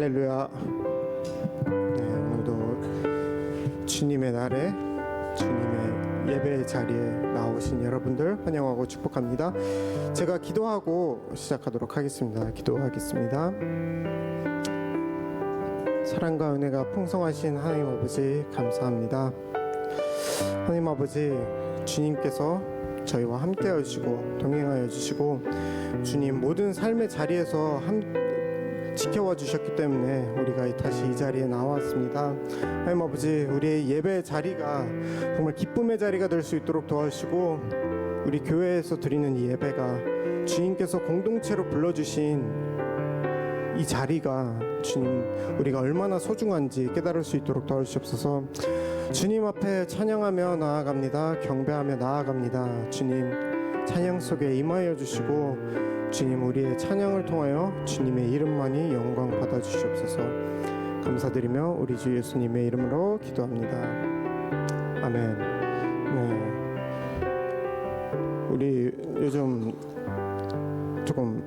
할렐루야. 네, 오늘도 주님의 날에 주님의 예배 자리에 나오신 여러분들 환영하고 축복합니다. 제가 기도하고 시작하도록 하겠습니다. 기도하겠습니다. 사랑과 은혜가 풍성하신 하나님 아버지 감사합니다. 하나님 아버지, 주님께서 저희와 함께하여 주시고 동행하여 주시고 주님 모든 삶의 자리에서 지켜와 주셨기 때문에 우리가 다시 이 자리에 나왔습니다. 하나님 아버지, 우리의 예배 자리가 정말 기쁨의 자리가 될 수 있도록 도와주시고 우리 교회에서 드리는 이 예배가 주님께서 공동체로 불러주신 이 자리가 주님 우리가 얼마나 소중한지 깨달을 수 있도록 도와주시옵소서. 주님 앞에 찬양하며 나아갑니다. 경배하며 나아갑니다. 주님 찬양 속에 임하여 주시고 주님 우리의 찬양을 통하여 주님의 이름만이 영광 받아 주시옵소서. 감사드리며 우리 주 예수님의 이름으로 기도합니다. 아멘. 네. 우리 요즘 조금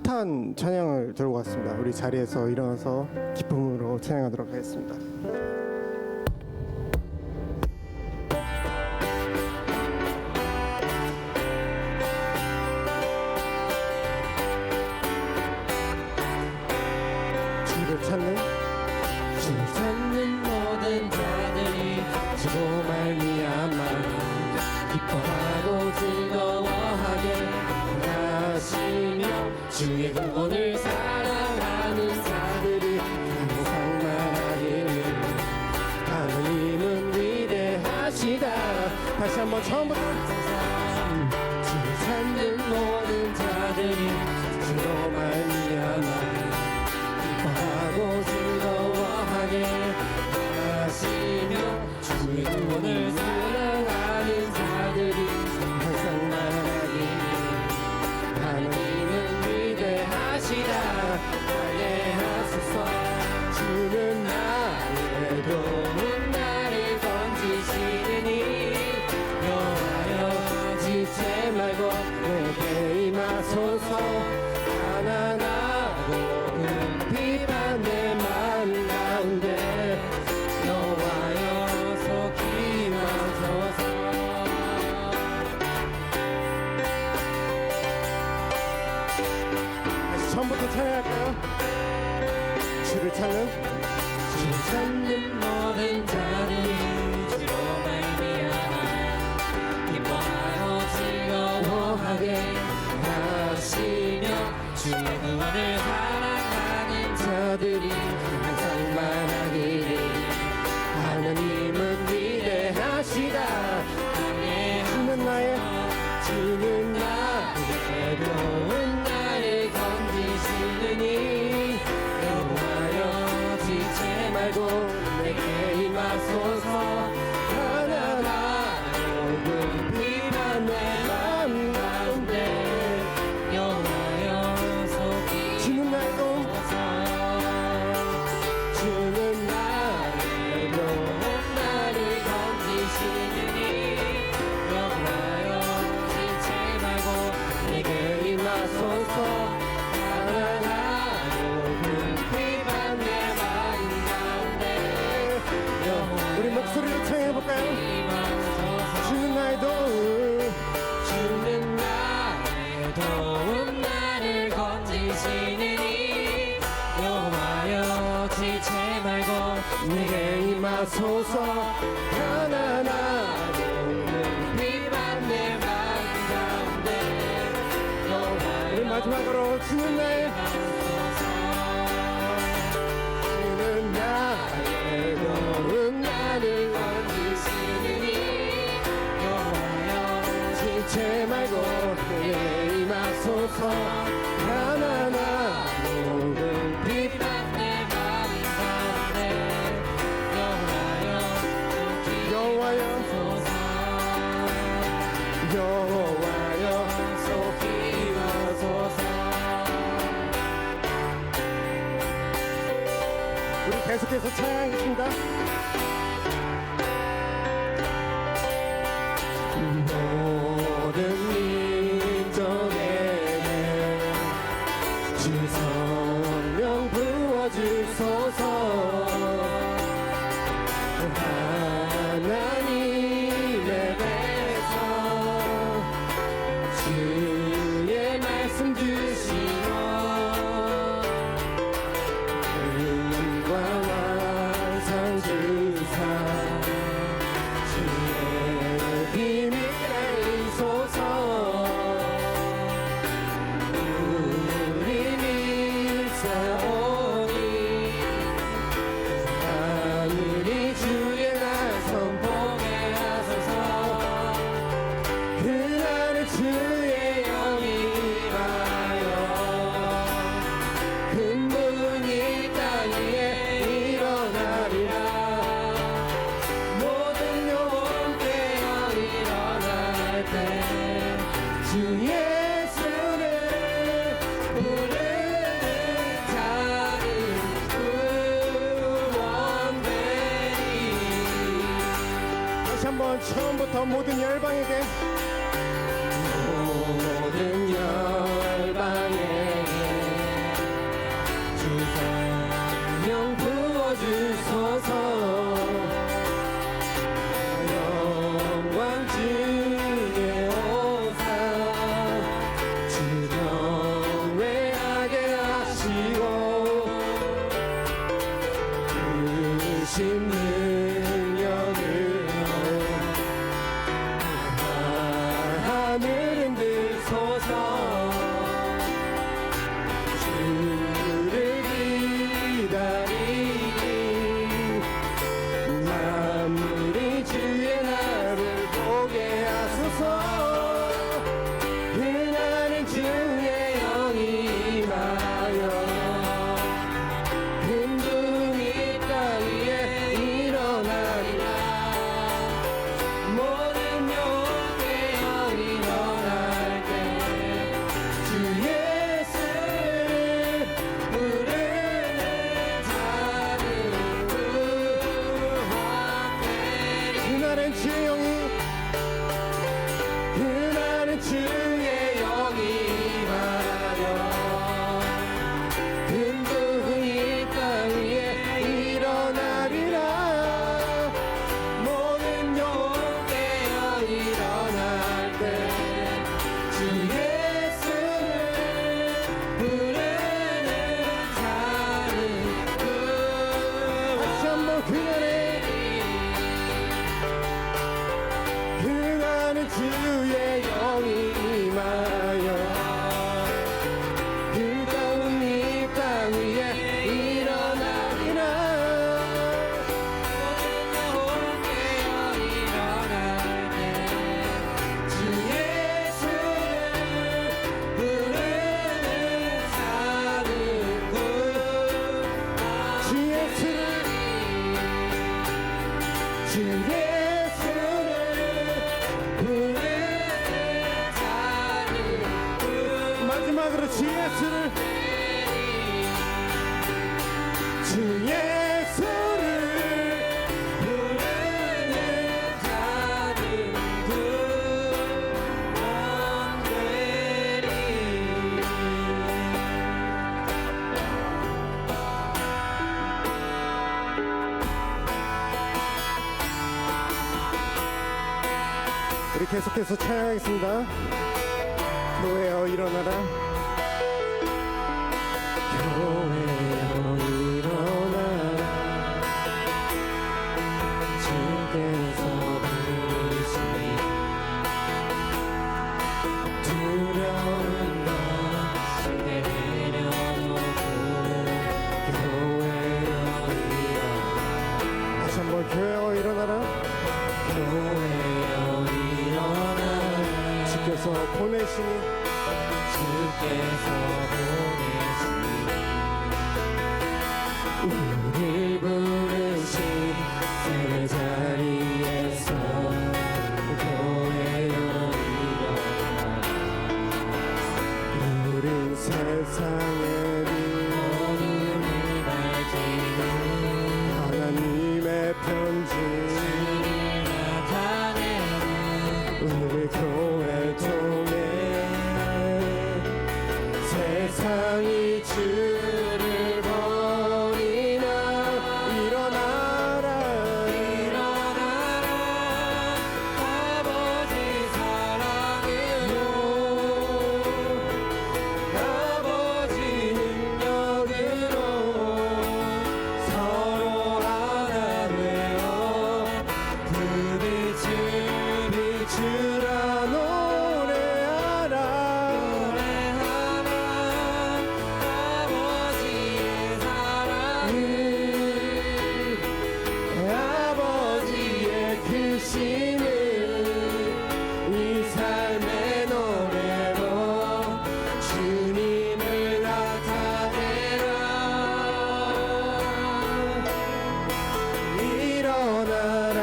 핫한 찬양을 들고 왔습니다. 우리 자리에서 일어나서 기쁨으로 찬양하도록 하겠습니다. 주를 찾는 모든 자들이 주로 말미암아 기뻐하고 즐거워하게 하시며 주의 구원을 사랑하는 자들이 항상 말하기를 하느님은 위대하시다. 다시 한번 처음부터 주를 찾는 모든 자들이 주로 말미암아 기뻐하고 즐거워하게 하시며 주의 구원을 사랑하는 자들이 항상 말하기를 하나님은 위대하시다. 할례하소서. 주는 나의 도움 나를 건지시느니 여호와여 지체 말고 내게 임하소서. 가난하고 비반 내 마음 가운데 여호와여 속히 임하소서. 다시 처음부터 찬양할까요? 주를 찾는 모든 자들이 주로 말미암아 기뻐하고 즐거워하게 하시며 주의 구원을 사랑하는 자들이 항상 말하기를 하나님은 위대하시다. 주는 나의 도움 나를 건지시느니 여호와여 지체 말고 내게 임하소서. 가난하고 비만 내 마음 가운데 여호와여 속히 주는 나의 도움 주는 나의 도움 나를 건지시느니 여호와여 지체 말고 내게 임하소서. 가난하고 비만 내 마음 가운데 여호와여 우리 목소리로 청해볼까요? 주는 나의 도움 주는 나의 도움 나를 건지시느니 여호와여 지체 말고 내게 임하소서. 가난하고 비만 내 마음 가운데 여호와여 우리 마지막으로 주는 나의 주는 나의 도움 나를 건지시느니 여호와여 지체 말고 내게 임하소서. 가난하고 비만 내 마음 가운데 여호와여 속히 임하소서. 우리 계속해서 찬양하겠습니다. 모든 민족에게 주 성령 부어주 지금부터 모든 열방에게 모든 열방에게 주 성령 부어주소서. 영광 주의 오사 주 경외하게 하시고 크신 능력으로 하늘 흔들소서. 주를 기다리니 만물이 주의 나를 보게 하소서. 그날은 주의 영이 임하여 흠둥이 땅 위에 일어나리라. 모든 영혼의 영이 일어날 때 주 예수를 부르는 자는 구원되리. 그날은 주의 영이 그날은 주의 영이 임하여 흠둥이 땅 위에 일어나리라. 모든 영혼의 영이 일어날 때 주 예수를 부르는 자는 다시 한번 그날은 주의 영이 임하여 뜨거운 이 땅 위에 일어나리라. 모든 영혼의 영이 일어날 때 주 예수를 부르는 자는 주 예수를 부르는 자는 마지막으로 주 예수를 부르는 자는 구원되리. 우리 계속해서 찬양하겠습니다. 교회여 일어나라. 교회여 일어나라. 주께서 부르시니 두려운 것 내려놓고 교회여 일어나라. 다시 한번 교회여 일어나라. 교회여 일어나라. 주께서 보내시니 주께서 보내시니 우릴 부르신 세례 자리에서 교회여 일어나라. 우린 세상의 빛 어둠을 밝히는 하나님의 편지 나타내는 우리 교회 통해 세상이 주를 버리나 일어나라. 일어나라. 아버지 사랑으로 아버지 능력으로 서로 하나 되어 그 빛을 비추라. 노래하라. 아버지의 사랑을 아버지의 크심을 이 삶의 노래로 주님을 나타내라. 일어나라.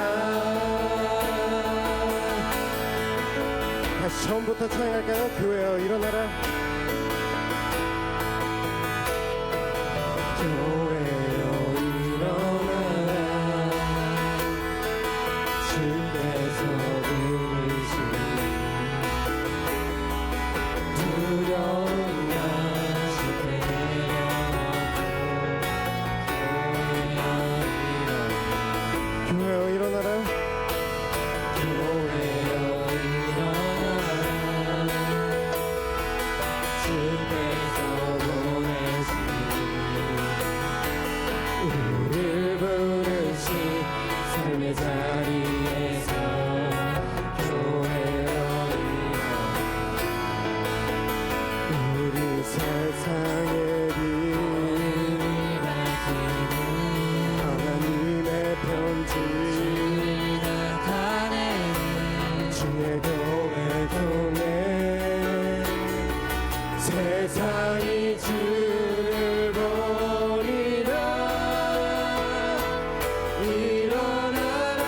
다시 처음부터 찬양할까요? 교회여 일어나라. 교회여 일어나라. 주께서 세상이 주를 보리라. 일어나라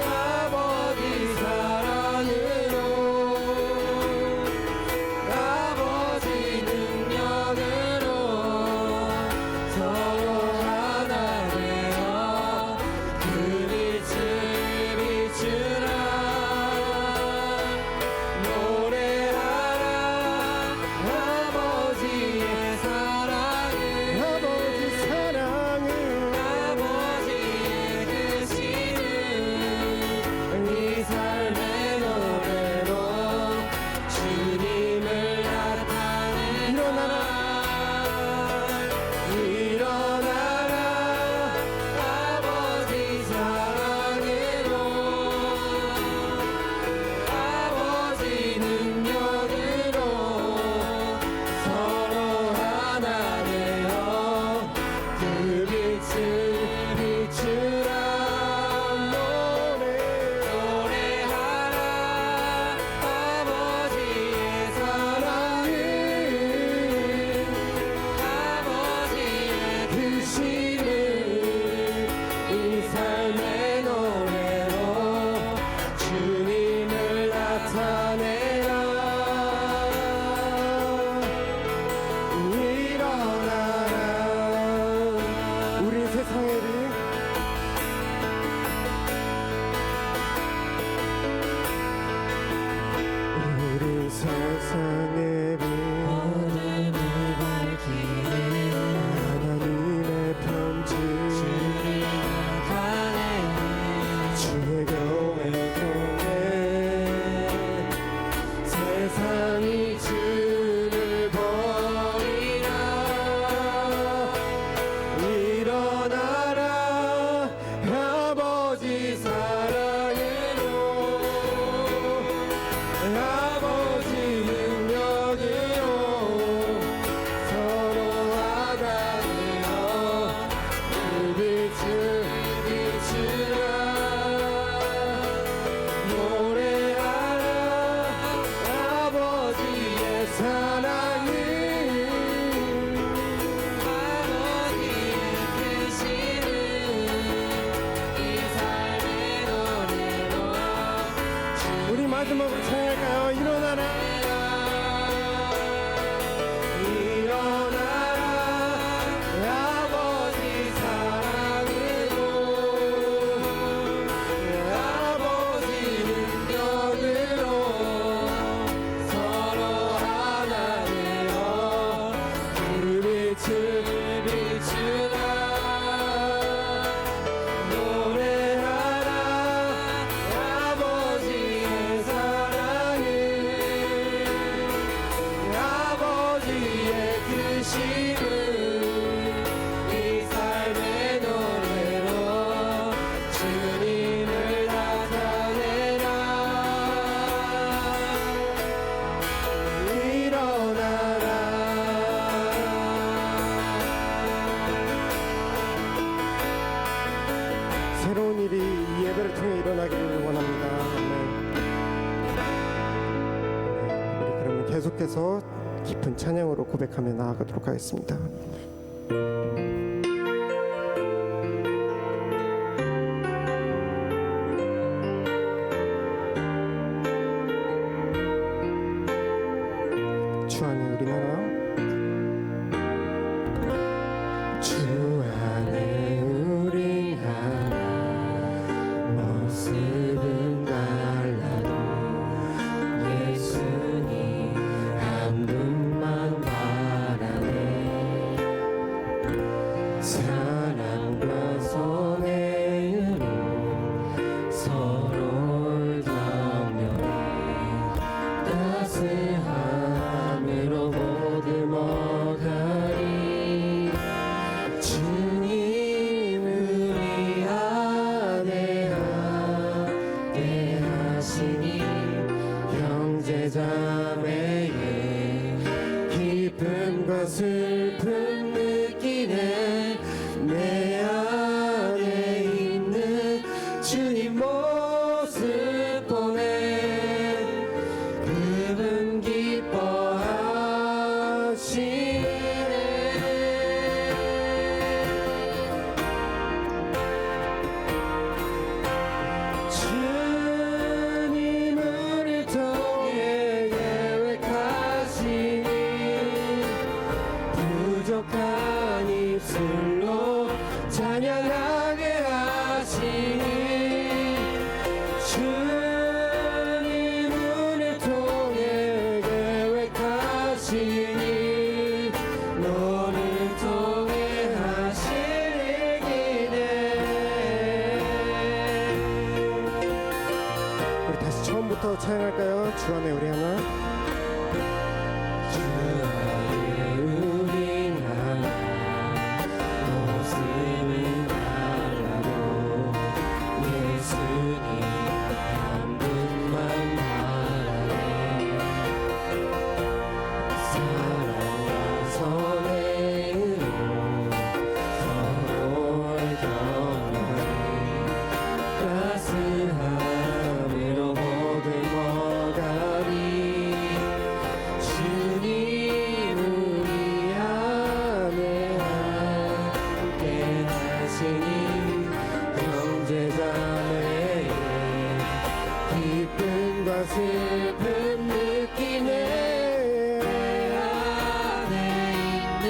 아버지 사랑으로, 아버지 능력으로 서로 하나 되어 그 빛을 비추라. 노래하라 아버지의 사랑을, 아버지 사랑을 아버지의 크시는 이 삶의 노래로 주님을 나타내라. 일어나라 아버지 사랑으로, 아버지 능력으로 서로 하나 되어 그 빛을 비추라. 노래하라 아버지의 사랑을, 아버지의 크심을 이 삶의 노래로 주님을 나타내라. 일어나라. 우리 세상의 빛, 우리 세상의 빛, 어둠을 밝히는 하나님의 편지, 주를 나타내는 주의 교회 통해 세상이 주를 버리라. 일어나라 아버지 사랑으로, 아버지 능력으로 서로 하나 되어 그 빛을 비추라. 노래하라 아버지의 사랑을, 아버지의 크심을 이 삶의 노래로 우리 마지막으로 찬양할까요? 일어나라. 일어나라 아버지 사랑으로, 아버지 능력으로 서로 하나 되어 그 빛을 비추라. 노래하라 아버지의 사랑을, 아버지의 크심을 이 삶의 노래로 주님을 나타내라. 일어나라. 새로운 일이 이 예배를 통해 일어나기를 원합니다. 아멘. 우리 그러면 계속해서 깊은 찬양으로 고백하며 나아가도록 하겠습니다. 주 안에 우리 나라, 주 안에 우리 하나, 모습은 달라도 예수님 한 분만 바라네. 사랑과 손해로 서로를 격려해 따스함으로 보듬어가리. 주님 우리 안에 함께하시니 형제자매의 기쁨과 슬픔 느끼네. 내 안에 있는 주님 모습 보내. 그분 기뻐하시네. 주 안에 우리 하나 주 안에 우리 하나 모습은 달라도 예수님 한 분만 바라네. 사랑과 선행으로 서로를 격려해 따스함으로 모든 머가리 주님 우리 안에 함께 하시니 형제자매의 기쁨과 슬픔 느끼네. 안에 있는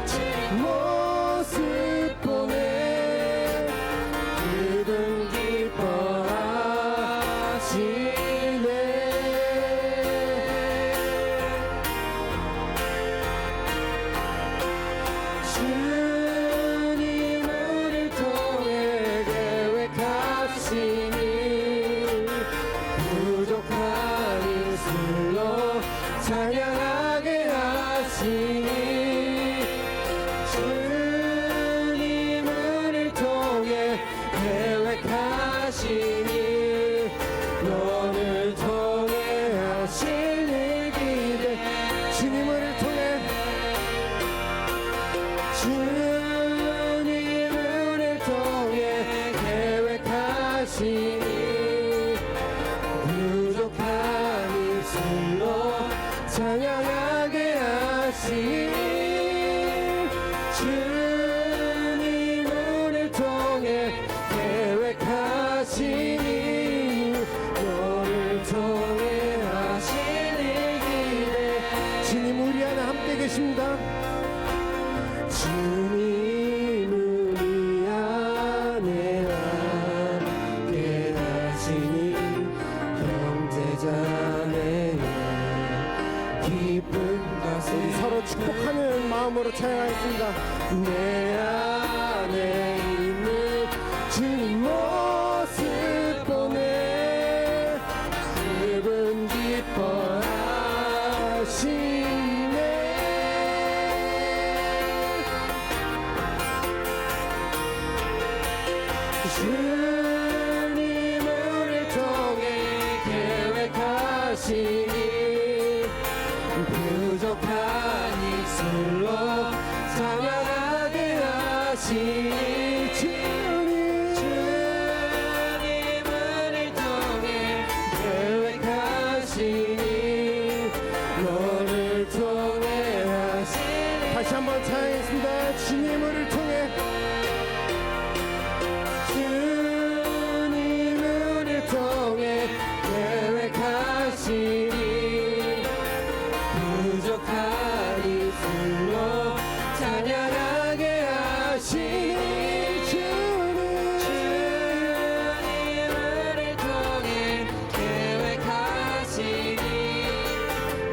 주님 모습 보네. 그분 주님 우리를 통해 계획하시니 부족한 인술로 찬양하게 하시니 주님 우리를 통해 계획하시니 너를 통해 하실 일 기대. 주님을 통해 주님을 통해 계획하시니 부족한 입술로 찬양하게 하시니 주님을 통해 계획하시니 너를 통해 하실 일 기대. 주님 우리 안에 함께 계십니다. 주님 우리 안에 함께 하시니 형제자매의 기쁨과 우리 슬픔 서로 축복하는 마음으로 찬양하겠습니다. 내 안에 있는 주님 모습 보네. 그분 기뻐하시네. 주님을 통해 계획하시니 부족한 입술로 찬양하게 하시니 주님을 통해 계획하시니 너를 통해 하시니. 다시 한번 찬양하겠습니다. 주님을 통해 주님을 통해 계획하시니 부족한 입술로 찬양하게 하시니 주님을 통해 계획하시니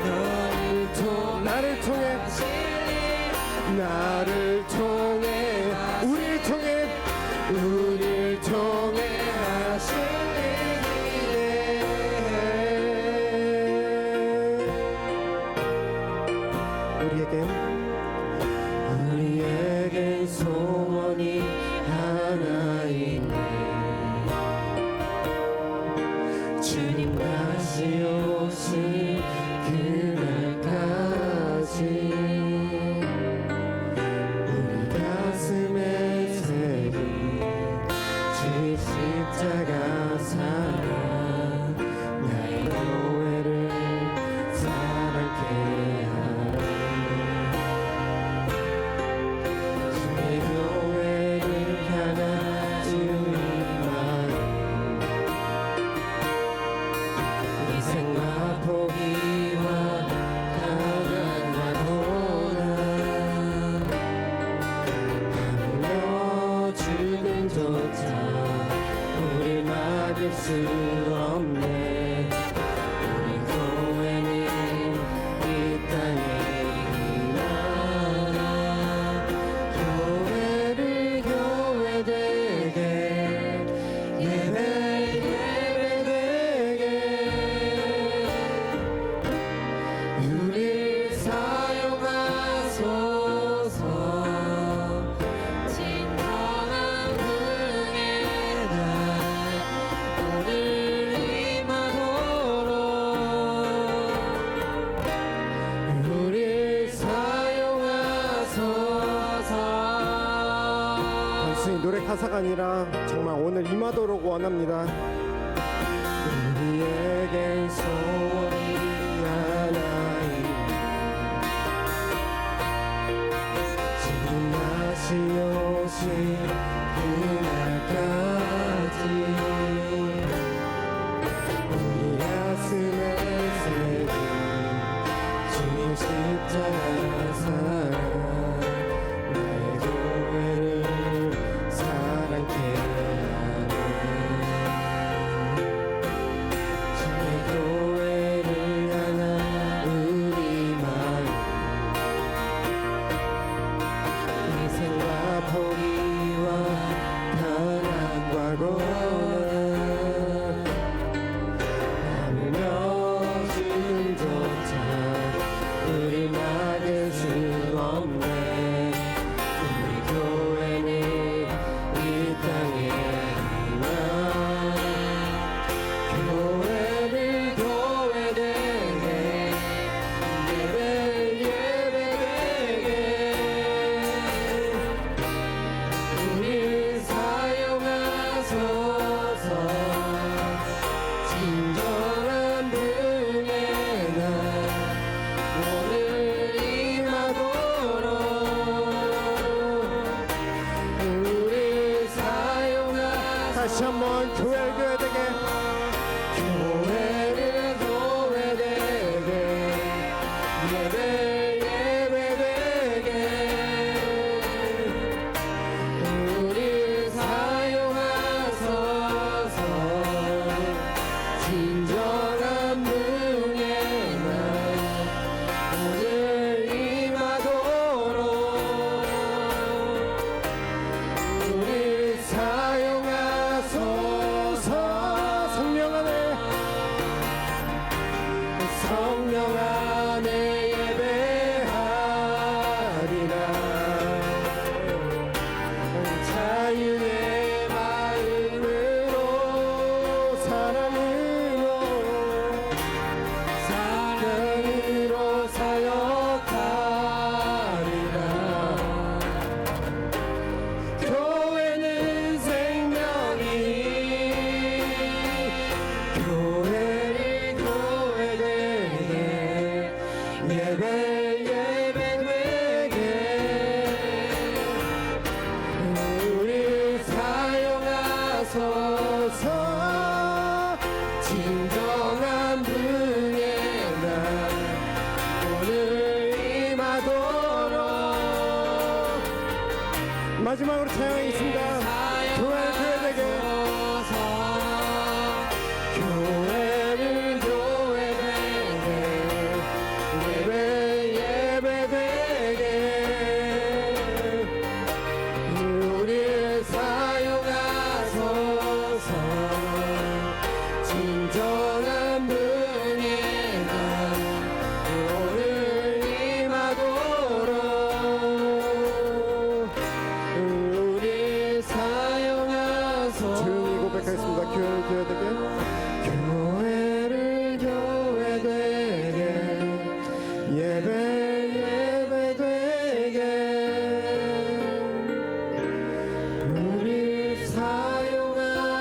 너를 통해 나를 통해 나를 통해 우리를 통해 하실 우리에겐 소원이 하나 있네. 주님 다시 오실 그날까지 우리 가슴에 새긴 주의 십자가 사랑 나의 교회를 사랑케 하네. 주의 가사가 아니라 정말 오늘 임하도록 원합니다. 우리에겐 소원이 하나이니 지금 다시 오신 그날까지 우리 가슴에 새긴 주님 십자가 사랑 나의 교회를 사랑케 하네. 주의 교회를 향한 우리 마음 희생과 포기와 편안과 고난 하물며 주님조차 우리 막을 수 없네. 우리 교회는 이 땅에 하나 교회를 교회되게 예배를 예배되게 우리 사용하소서. 진정한 분의 날 오늘 임하도록 우리 사용하소서. 다시 한번 교회를 교회되게 교회를 교회되게 예배 예배되게 우리 사용하소서. 진정한 분의 날 오늘 임하도록 우리 사용하소서. 성령 안에 성령 안에 예배하리라. 자유의 마음으로 사랑으로 사역하리라. 교회는 생명이 교회를 교회되게 예배 예배되게 우리 사용하소서. 진정한 분의 날 오늘 임하도록 마지막으로 찬양하겠습니다. 교회를 교회되게 교회를 교회되게 예배 예배되게 우리 사용하소서. 진정한 분의 날 오늘 임하도록 우리 사용하소서. 조용히 고백하겠습니다. 교회를 교회되게 교회를 교회되게 예배 예배되게 우리 사용하소서.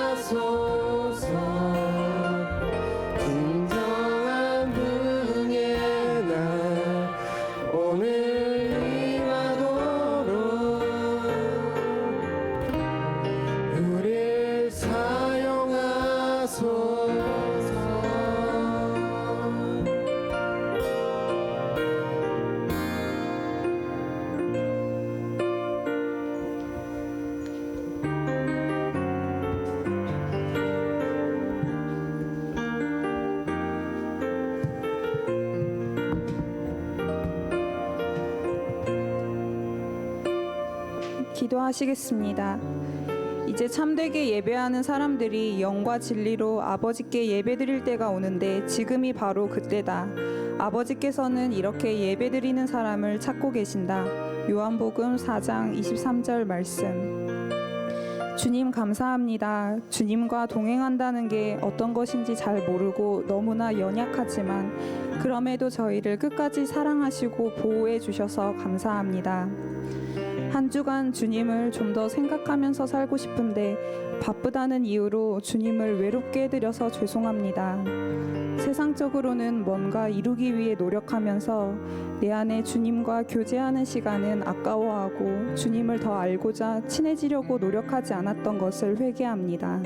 진정한 분의 날 오늘 임하도록 우리 기도하시겠습니다. 이제 참되게 예배하는 사람들이 영과 진리로 아버지께 예배드릴 때가 오는데 지금이 바로 그때다. 아버지께서는 이렇게 예배드리는 사람을 찾고 계신다. 요한복음 4장 23절 말씀. 주님 감사합니다. 주님과 동행한다는 게 어떤 것인지 잘 모르고 너무나 연약하지만 그럼에도 저희를 끝까지 사랑하시고 보호해 주셔서 감사합니다. 한 주간 주님을 좀 더 생각하면서 살고 싶은데 바쁘다는 이유로 주님을 외롭게 해드려서 죄송합니다. 세상적으로는 뭔가 이루기 위해 노력하면서 내 안에 주님과 교제하는 시간은 아까워하고 주님을 더 알고자 친해지려고 노력하지 않았던 것을 회개합니다.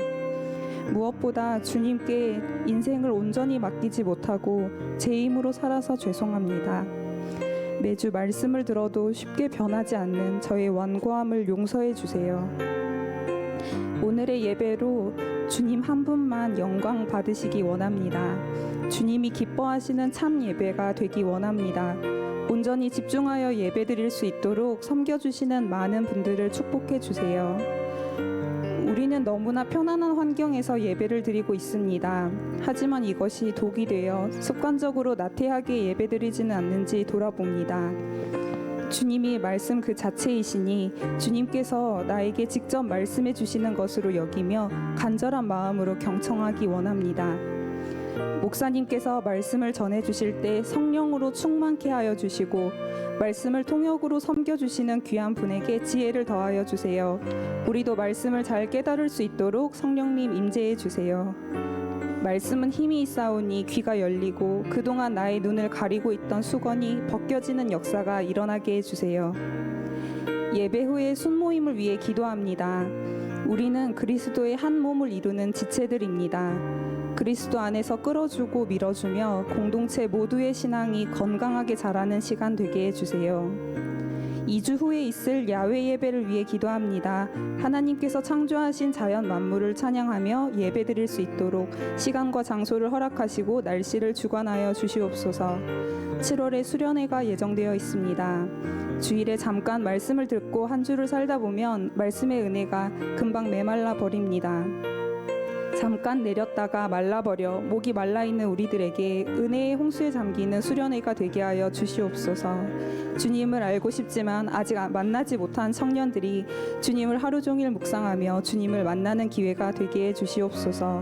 무엇보다 주님께 인생을 온전히 맡기지 못하고 제 힘으로 살아서 죄송합니다. 매주 말씀을 들어도 쉽게 변하지 않는 저의 완고함을 용서해 주세요. 오늘의 예배로 주님 한 분만 영광 받으시기 원합니다. 주님이 기뻐하시는 참 예배가 되기 원합니다. 온전히 집중하여 예배드릴 수 있도록 섬겨주시는 많은 분들을 축복해 주세요. 우리는 너무나 편안한 환경에서 예배를 드리고 있습니다. 하지만 이것이 독이 되어 습관적으로 나태하게 예배드리지는 않는지 돌아봅니다. 주님이 말씀 그 자체이시니 주님께서 나에게 직접 말씀해 주시는 것으로 여기며 간절한 마음으로 경청하기 원합니다. 목사님께서 말씀을 전해 주실 때 성령으로 충만케 하여 주시고 말씀을 통역으로 섬겨 주시는 귀한 분에게 지혜를 더하여 주세요. 우리도 말씀을 잘 깨달을 수 있도록 성령님 임재해 주세요. 말씀은 힘이 있사오니 귀가 열리고 그동안 나의 눈을 가리고 있던 수건이 벗겨지는 역사가 일어나게 해주세요. 예배 후에 순모임을 위해 기도합니다. 우리는 그리스도의 한 몸을 이루는 지체들입니다. 그리스도 안에서 끌어주고 밀어주며 공동체 모두의 신앙이 건강하게 자라는 시간 되게 해주세요. 2주 후에 있을 야외 예배를 위해 기도합니다. 하나님께서 창조하신 자연 만물을 찬양하며 예배드릴 수 있도록 시간과 장소를 허락하시고 날씨를 주관하여 주시옵소서. 7월에 수련회가 예정되어 있습니다. 주일에 잠깐 말씀을 듣고 한 주를 살다 보면 말씀의 은혜가 금방 메말라 버립니다. 잠깐 내렸다가 말라버려 목이 말라있는 우리들에게 은혜의 홍수에 잠기는 수련회가 되게 하여 주시옵소서. 주님을 알고 싶지만 아직 만나지 못한 청년들이 주님을 하루 종일 묵상하며 주님을 만나는 기회가 되게 해 주시옵소서.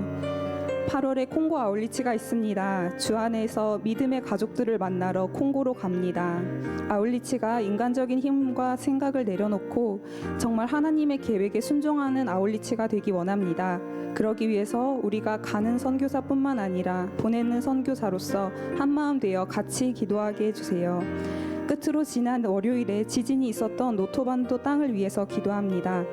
8월에 콩고 아울리치가 있습니다. 주 안에서 믿음의 가족들을 만나러 콩고로 갑니다. 아울리치가 인간적인 힘과 생각을 내려놓고 정말 하나님의 계획에 순종하는 아울리치가 되기 원합니다. 그러기 위해서 우리가 가는 선교사뿐만 아니라 보내는 선교사로서 한마음 되어 같이 기도하게 해주세요. 끝으로 지난 월요일에 지진이 있었던 노토반도 땅을 위해서 기도합니다.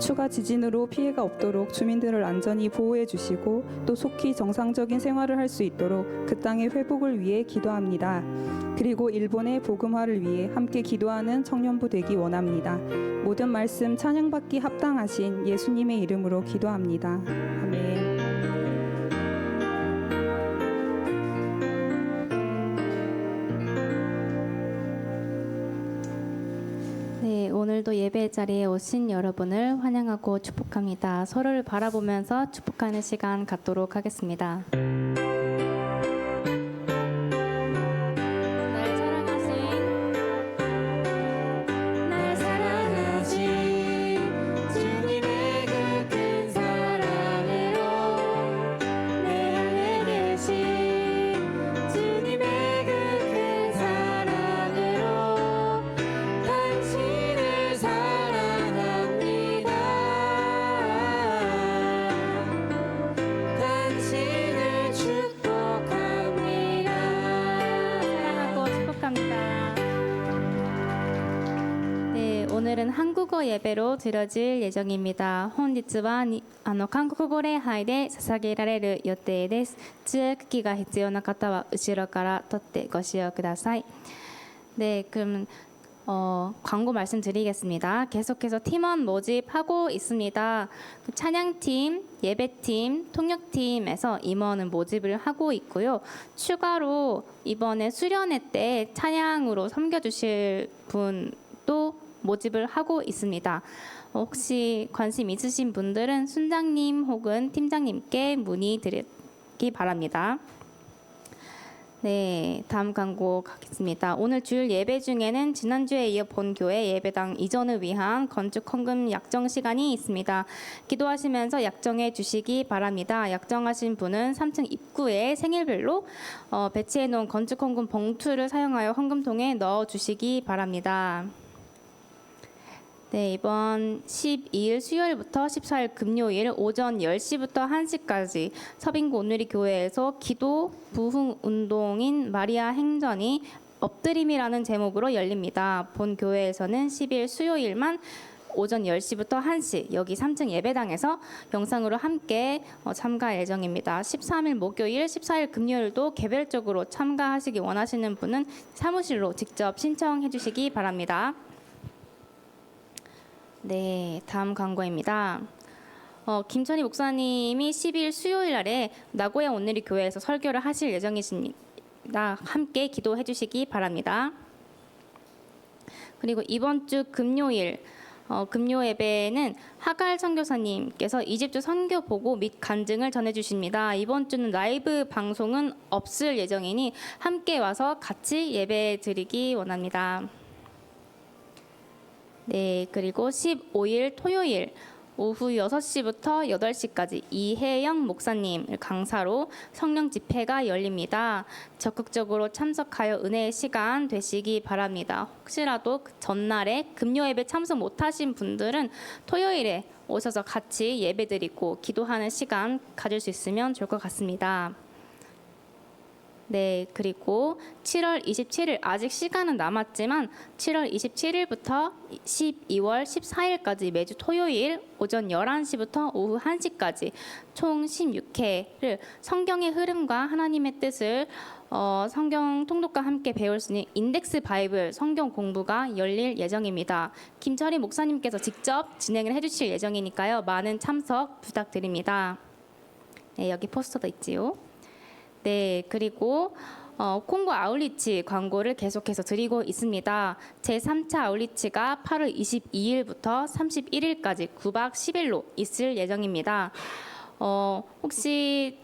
추가 지진으로 피해가 없도록 주민들을 안전히 보호해 주시고 또 속히 정상적인 생활을 할 수 있도록 그 땅의 회복을 위해 기도합니다. 그리고 일본의 복음화를 위해 함께 기도하는 청년부 되기 원합니다. 모든 말씀 찬양받기 합당하신 예수님의 이름으로 기도합니다. 아멘. 네, 오늘도 예배 자리에 오신 여러분을 환영하고 축복합니다. 서로를 바라보면서 축복하는 시간 갖도록 하겠습니다. 날 사랑하신 주님의 그 큰 사랑으로 내 안에 계신 주님의 그 큰 사랑으로 당신을 사랑합니다. 당신을 축복합니다. 사랑하고 축복합니다. 네, 오늘은 한국어 예배로 드려질 예정입니다. 本日は韓国語礼拝で捧げられる予定です。通訳機が必要な方は後ろから取ってご使用ください。네, 그럼 광고 말씀드리겠습니다. 계속해서 팀원 모집하고 있습니다. 찬양팀, 예배팀, 통역팀에서 임원은 모집을 하고 있고요. 추가로 이번에 수련회 때 찬양으로 섬겨주실 분도 모집을 하고 있습니다. 혹시 관심 있으신 분들은 순장님 혹은 팀장님께 문의드리기 바랍니다. 네, 다음 광고 가겠습니다. 오늘 주일 예배 중에는 지난주에 이어 본교회 예배당 이전을 위한 건축 헌금 약정 시간이 있습니다. 기도하시면서 약정해 주시기 바랍니다. 약정하신 분은 3층 입구에 생일별로 배치해 놓은 건축 헌금 봉투를 사용하여 헌금통에 넣어 주시기 바랍니다. 네, 이번 12일 수요일부터 14일 금요일 오전 10시부터 1시까지 서빙고 온누리 교회에서 기도 부흥 운동인 마리아 행전이 엎드림이라는 제목으로 열립니다. 본 교회에서는 10일 수요일만 오전 10시부터 1시 여기 3층 예배당에서 영상으로 함께 참가할 예정입니다. 13일 목요일, 14일 금요일도 개별적으로 참가하시기 원하시는 분은 사무실로 직접 신청해 주시기 바랍니다. 네, 다음 광고입니다. 김천희 목사님이 10일 수요일 날에 나고야 온누리 교회에서 설교를 하실 예정이십니다. 함께 기도해 주시기 바랍니다. 그리고 이번 주 금요일 금요 예배는 하갈 선교사님께서 이집트 선교 보고 및 간증을 전해 주십니다. 이번 주는 라이브 방송은 없을 예정이니 함께 와서 같이 예배 드리기 원합니다. 네, 그리고 15일 토요일 오후 6시부터 8시까지 이혜영 목사님 강사로 성령 집회가 열립니다. 적극적으로 참석하여 은혜의 시간 되시기 바랍니다. 혹시라도 전날에 금요 예배 참석 못하신 분들은 토요일에 오셔서 같이 예배드리고 기도하는 시간 가질 수 있으면 좋을 것 같습니다. 네, 그리고 7월 27일 아직 시간은 남았지만 7월 27일부터 12월 14일까지 매주 토요일 오전 11시부터 오후 1시까지 총 16회를 성경의 흐름과 하나님의 뜻을 성경 통독과 함께 배울 수 있는 인덱스 바이블 성경 공부가 열릴 예정입니다. 김철희 목사님께서 직접 진행을 해주실 예정이니까요. 많은 참석 부탁드립니다. 네, 여기 포스터도 있지요. 네, 그리고 콩고 아울리치 광고를 계속해서 드리고 있습니다. 제3차 아울리치가 8월 22일부터 31일까지 9박 10일로 있을 예정입니다. 혹시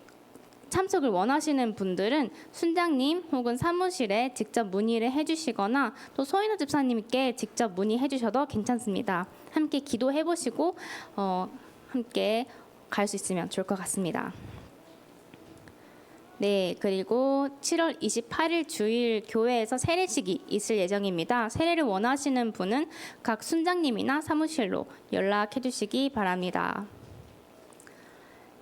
참석을 원하시는 분들은 순장님 혹은 사무실에 직접 문의를 해주시거나 또 소인호 집사님께 직접 문의해 주셔도 괜찮습니다. 함께 기도해 보시고 함께 갈 수 있으면 좋을 것 같습니다. 네, 그리고 7월 28일 주일 교회에서 세례식이 있을 예정입니다. 세례를 원하시는 분은 각 순장님이나 사무실로 연락해 주시기 바랍니다.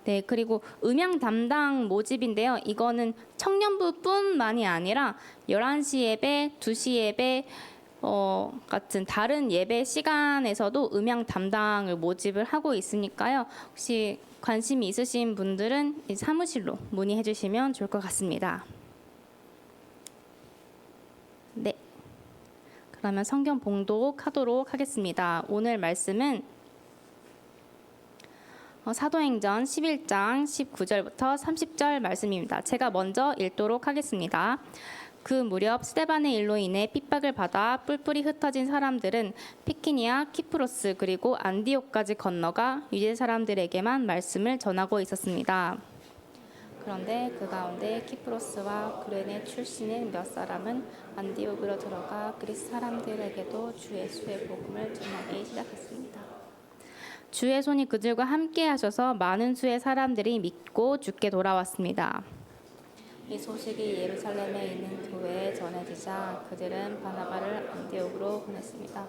네, 그리고 음향 담당 모집인데요. 이거는 청년부뿐만이 아니라 11시 예배, 2시 예배 같은 다른 예배 시간에서도 음향 담당을 모집을 하고 있으니까요. 혹시 관심이 있으신 분들은 이 사무실로 문의해 주시면 좋을 것 같습니다. 네, 그러면 성경 봉독하도록 하겠습니다. 오늘 말씀은 사도행전 11장 19절부터 30절 말씀입니다. 제가 먼저 읽도록 하겠습니다. 그 무렵 스데반의 일로 인해 핍박을 받아 뿔뿔이 흩어진 사람들은 피키니아, 키프로스 그리고 안디옥까지 건너가 유대 사람들에게만 말씀을 전하고 있었습니다. 그런데 그 가운데 키프로스와 구레네 출신의 몇 사람은 안디옥으로 들어가 그리스 사람들에게도 주 예수의 복음을 전하기 시작했습니다. 주의 손이 그들과 함께 하셔서 많은 수의 사람들이 믿고 주께 돌아왔습니다. 이 소식이 예루살렘에 있는 교회에 전해지자 그들은 바나바를 안디옥으로 보냈습니다.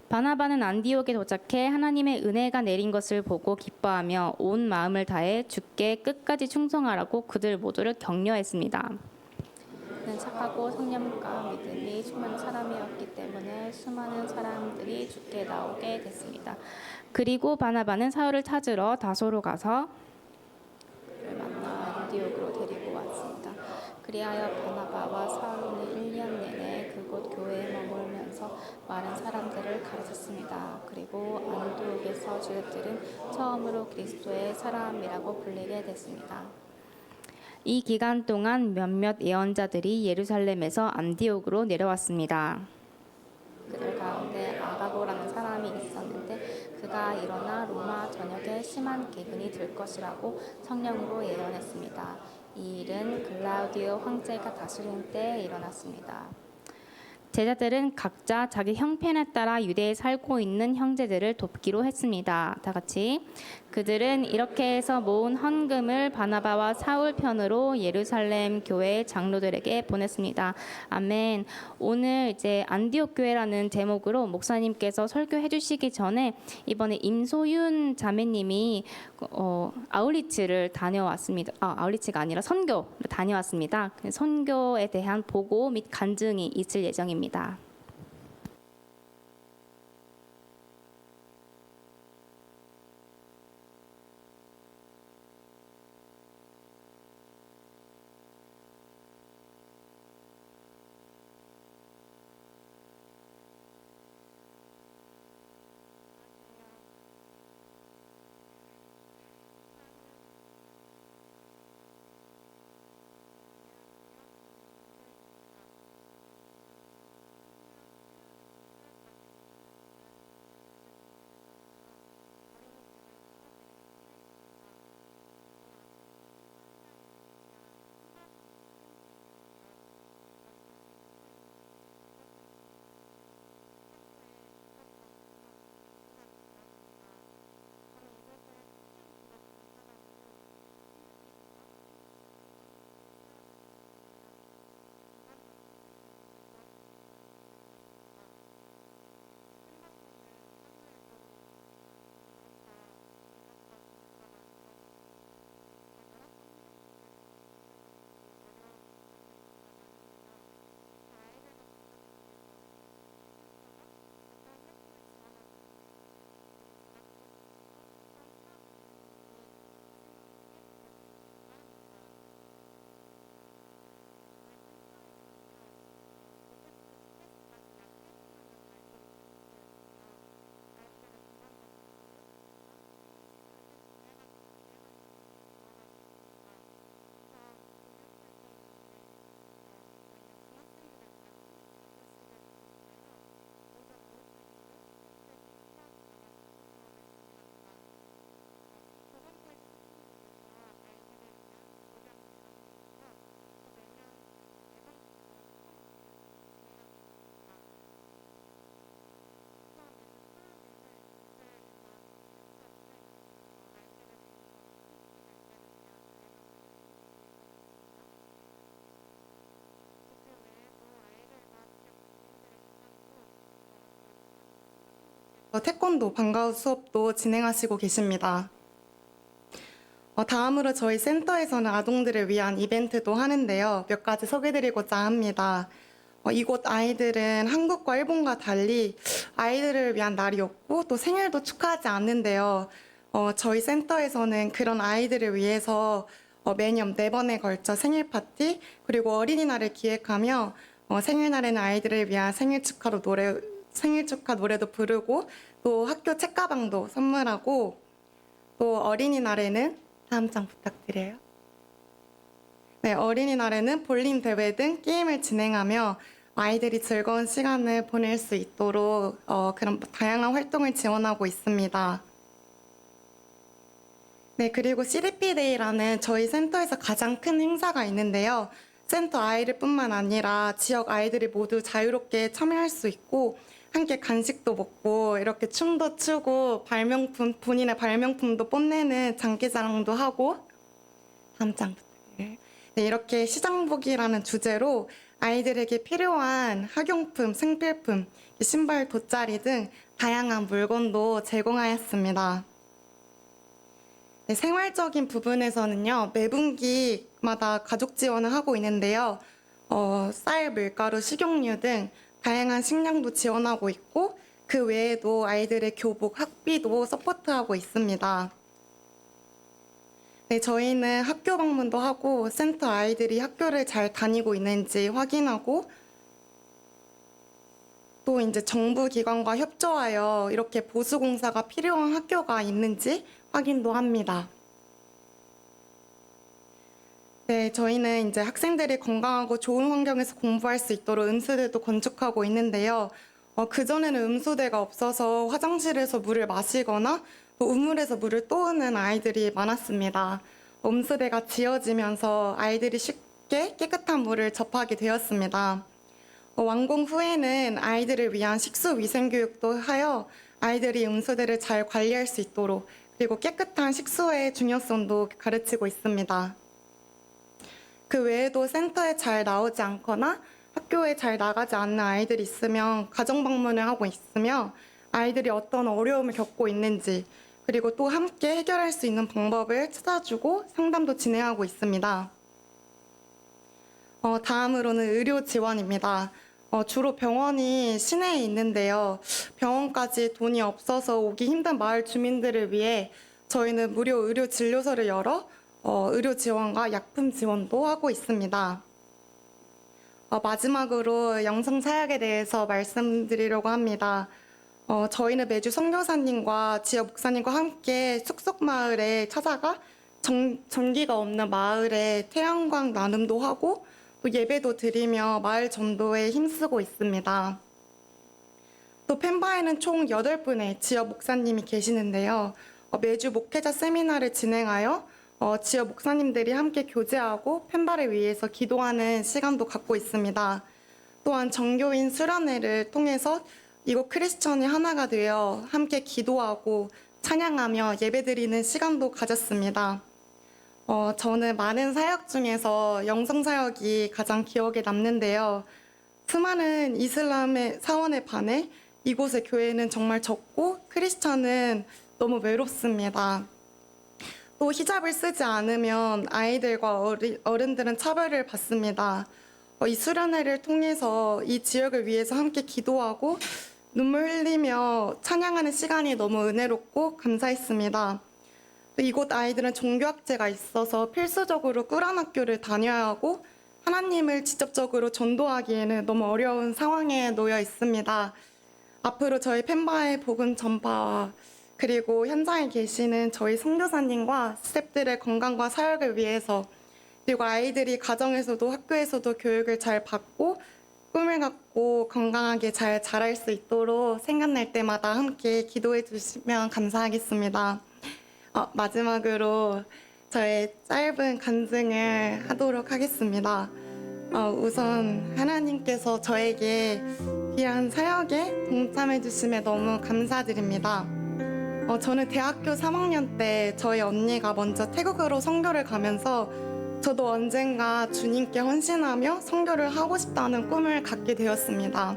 바나바는 안디옥에 도착해 하나님의 은혜가 내린 것을 보고 기뻐하며 온 마음을 다해 주께 끝까지 충성하라고 그들 모두를 격려했습니다. 그는 착하고 성령과 믿음이 충만한 사람이었기 때문에 수많은 사람들이 주께 나오게 됐습니다. 그리고 바나바는 사울을 찾으러 다소로 가서 그를 만나 안디옥으로 데리고 왔습니다. 그리하여 바나바와 사울은 1년 내내 그곳 교회에 머물면서 많은 사람들을 가르쳤습니다. 그리고 안디옥에서 주객들은 처음으로 그리스도의 사람이라고 불리게 됐습니다. 이 기간 동안 몇몇 예언자들이 예루살렘에서 안디옥으로 내려왔습니다. 그들 가운데 아가보라는 사람이 있었는데 그가 일어나 로마 전역에 심한 기근이 들 것이라고 성령으로 예언했습니다. 이 일은 글라우디오 황제가 다스린 때에 일어났습니다. 제자들은 각자 자기 형편에 따라 유대에 살고 있는 형제들을 돕기로 했습니다. 다 같이 그들은 이렇게 해서 모은 헌금을 바나바와 사울 편으로 예루살렘 교회 장로들에게 보냈습니다. 아멘. 오늘 이제 안디옥 교회라는 제목으로 목사님께서 설교해 주시기 전에 이번에 임소윤 자매님이 아울리츠를 다녀왔습니다. 아울리츠가 아니라 선교를 다녀왔습니다. 선교에 대한 보고 및 간증이 있을 예정입니다. 태권도 방과후 수업도 진행하시고 계십니다. 다음으로 저희 센터에서는 아동들을 위한 이벤트도 하는데요. 몇 가지 소개드리고자 합니다. 이곳 아이들은 한국과 일본과 달리 아이들을 위한 날이 없고 또 생일도 축하하지 않는데요. 저희 센터에서는 그런 아이들을 위해서 매년 4번에 걸쳐 생일 파티 그리고 어린이날을 기획하며 생일날에는 아이들을 위한 생일 축하 노래도 부르고 또 학교 책가방도 선물하고 또 어린이날에는 다음 장 부탁드려요. 네, 어린이날에는 볼링 대회 등 게임을 진행하며 아이들이 즐거운 시간을 보낼 수 있도록 그런 다양한 활동을 지원하고 있습니다. 네, 그리고 CDP데이라는 저희 센터에서 가장 큰 행사가 있는데요. 센터 아이들 뿐만 아니라 지역 아이들이 모두 자유롭게 참여할 수 있고 함께 간식도 먹고 이렇게 춤도 추고 본인의 발명품도 뽐내는 장기자랑도 하고 다음 장 부탁드려요. 네, 이렇게 시장보기라는 주제로 아이들에게 필요한 학용품, 생필품, 신발, 돗자리 등 다양한 물건도 제공하였습니다. 네, 생활적인 부분에서는요, 매분기마다 가족 지원을 하고 있는데요. 쌀, 밀가루, 식용유 등 다양한 식량도 지원하고 있고 그 외에도 아이들의 교복, 학비도 서포트하고 있습니다. 네, 저희는 학교 방문도 하고 센터 아이들이 학교를 잘 다니고 있는지 확인하고 또 이제 정부 기관과 협조하여 이렇게 보수공사가 필요한 학교가 있는지 확인도 합니다. 네, 저희는 이제 학생들이 건강하고 좋은 환경에서 공부할 수 있도록 음수대도 건축하고 있는데요. 그전에는 음수대가 없어서 화장실에서 물을 마시거나 또 우물에서 물을 떠오는 아이들이 많았습니다. 음수대가 지어지면서 아이들이 쉽게 깨끗한 물을 접하게 되었습니다. 완공 후에는 아이들을 위한 식수 위생 교육도 하여 아이들이 음수대를 잘 관리할 수 있도록 그리고 깨끗한 식수의 중요성도 가르치고 있습니다. 그 외에도 센터에 잘 나오지 않거나 학교에 잘 나가지 않는 아이들이 있으면 가정 방문을 하고 있으며 아이들이 어떤 어려움을 겪고 있는지 그리고 또 함께 해결할 수 있는 방법을 찾아주고 상담도 진행하고 있습니다. 다음으로는 의료 지원입니다. 주로 병원이 시내에 있는데요. 병원까지 돈이 없어서 오기 힘든 마을 주민들을 위해 저희는 무료 의료 진료소를 열어 의료 지원과 약품 지원도 하고 있습니다. 마지막으로 영성 사역에 대해서 말씀드리려고 합니다. 저희는 매주 선교사님과 지역 목사님과 함께 숲속 마을에 찾아가 전기가 없는 마을에 태양광 나눔도 하고 또 예배도 드리며 마을 전도에 힘쓰고 있습니다. 또 펜바에는 총 8분의 지역 목사님이 계시는데요. 매주 목회자 세미나를 진행하여 지역 목사님들이 함께 교제하고 펜바를 위해서 기도하는 시간도 갖고 있습니다. 또한 정교인 수련회를 통해서 이곳 크리스천이 하나가 되어 함께 기도하고 찬양하며 예배드리는 시간도 가졌습니다. 저는 많은 사역 중에서 영성 사역이 가장 기억에 남는데요. 수많은 이슬람의 사원에 반해 이곳의 교회는 정말 적고 크리스천은 너무 외롭습니다. 또 히잡을 쓰지 않으면 아이들과 어른들은 차별을 받습니다. 이 수련회를 통해서 이 지역을 위해서 함께 기도하고 눈물 흘리며 찬양하는 시간이 너무 은혜롭고 감사했습니다. 이곳 아이들은 종교학제가 있어서 필수적으로 꾸란 학교를 다녀야 하고 하나님을 직접적으로 전도하기에는 너무 어려운 상황에 놓여 있습니다. 앞으로 저희 펜바의 복음 전파와 그리고 현장에 계시는 저희 선교사님과 스태프들의 건강과 사역을 위해서 그리고 아이들이 가정에서도 학교에서도 교육을 잘 받고 꿈을 갖고 건강하게 잘 자랄 수 있도록 생각날 때마다 함께 기도해 주시면 감사하겠습니다. 마지막으로 저의 짧은 간증을 하도록 하겠습니다. 우선 하나님께서 저에게 귀한 사역에 동참해 주심에 너무 감사드립니다. 저는 대학교 3학년 때 저희 언니가 먼저 태국으로 선교를 가면서 저도 언젠가 주님께 헌신하며 선교를 하고 싶다는 꿈을 갖게 되었습니다.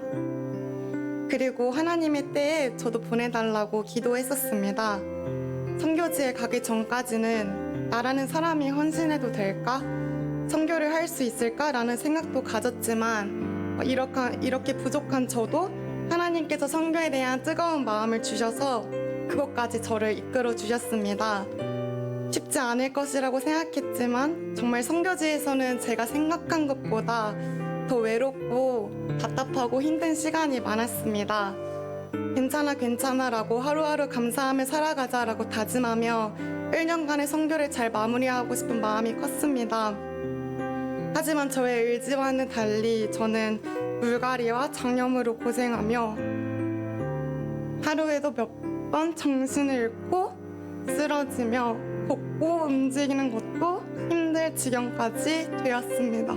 그리고 하나님의 때에 저도 보내달라고 기도했었습니다. 선교지에 가기 전까지는 나라는 사람이 헌신해도 될까? 선교를 할 수 있을까라는 생각도 가졌지만 이렇게 부족한 저도 하나님께서 선교에 대한 뜨거운 마음을 주셔서 그것까지 저를 이끌어 주셨습니다. 쉽지 않을 것이라고 생각했지만 정말 선교지에서는 제가 생각한 것보다 더 외롭고 답답하고 힘든 시간이 많았습니다. 괜찮아라고 하루하루 감사하며 살아가자라고 다짐하며 1년간의 선교를 잘 마무리하고 싶은 마음이 컸습니다. 하지만 저의 의지와는 달리 저는 물갈이와 장염으로 고생하며 하루에도 몇 번 정신을 잃고 쓰러지며 걷고 움직이는 것도 힘들 지경까지 되었습니다.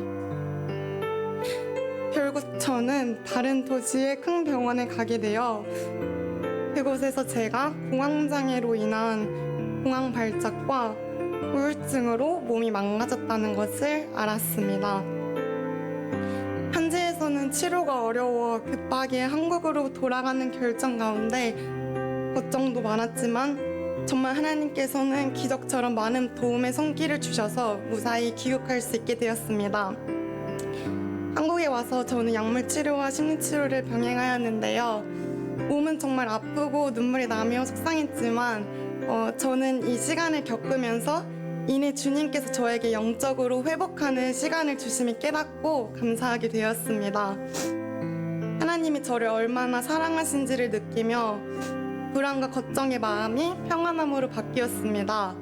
결국 저는 다른 도시의 큰 병원에 가게 되어 그곳에서 제가 공황장애로 인한 공황발작과 우울증으로 몸이 망가졌다는 것을 알았습니다. 현지에서는 치료가 어려워 급하게 한국으로 돌아가는 결정 가운데 걱정도 많았지만 정말 하나님께서는 기적처럼 많은 도움의 손길을 주셔서 무사히 귀국할 수 있게 되었습니다. 한국에 와서 저는 약물 치료와 심리 치료를 병행하였는데요. 몸은 정말 아프고 눈물이 나며 속상했지만 저는 이 시간을 겪으면서 이내 주님께서 저에게 영적으로 회복하는 시간을 주심을 깨닫고 감사하게 되었습니다. 하나님이 저를 얼마나 사랑하신지를 느끼며 불안과 걱정의 마음이 평안함으로 바뀌었습니다.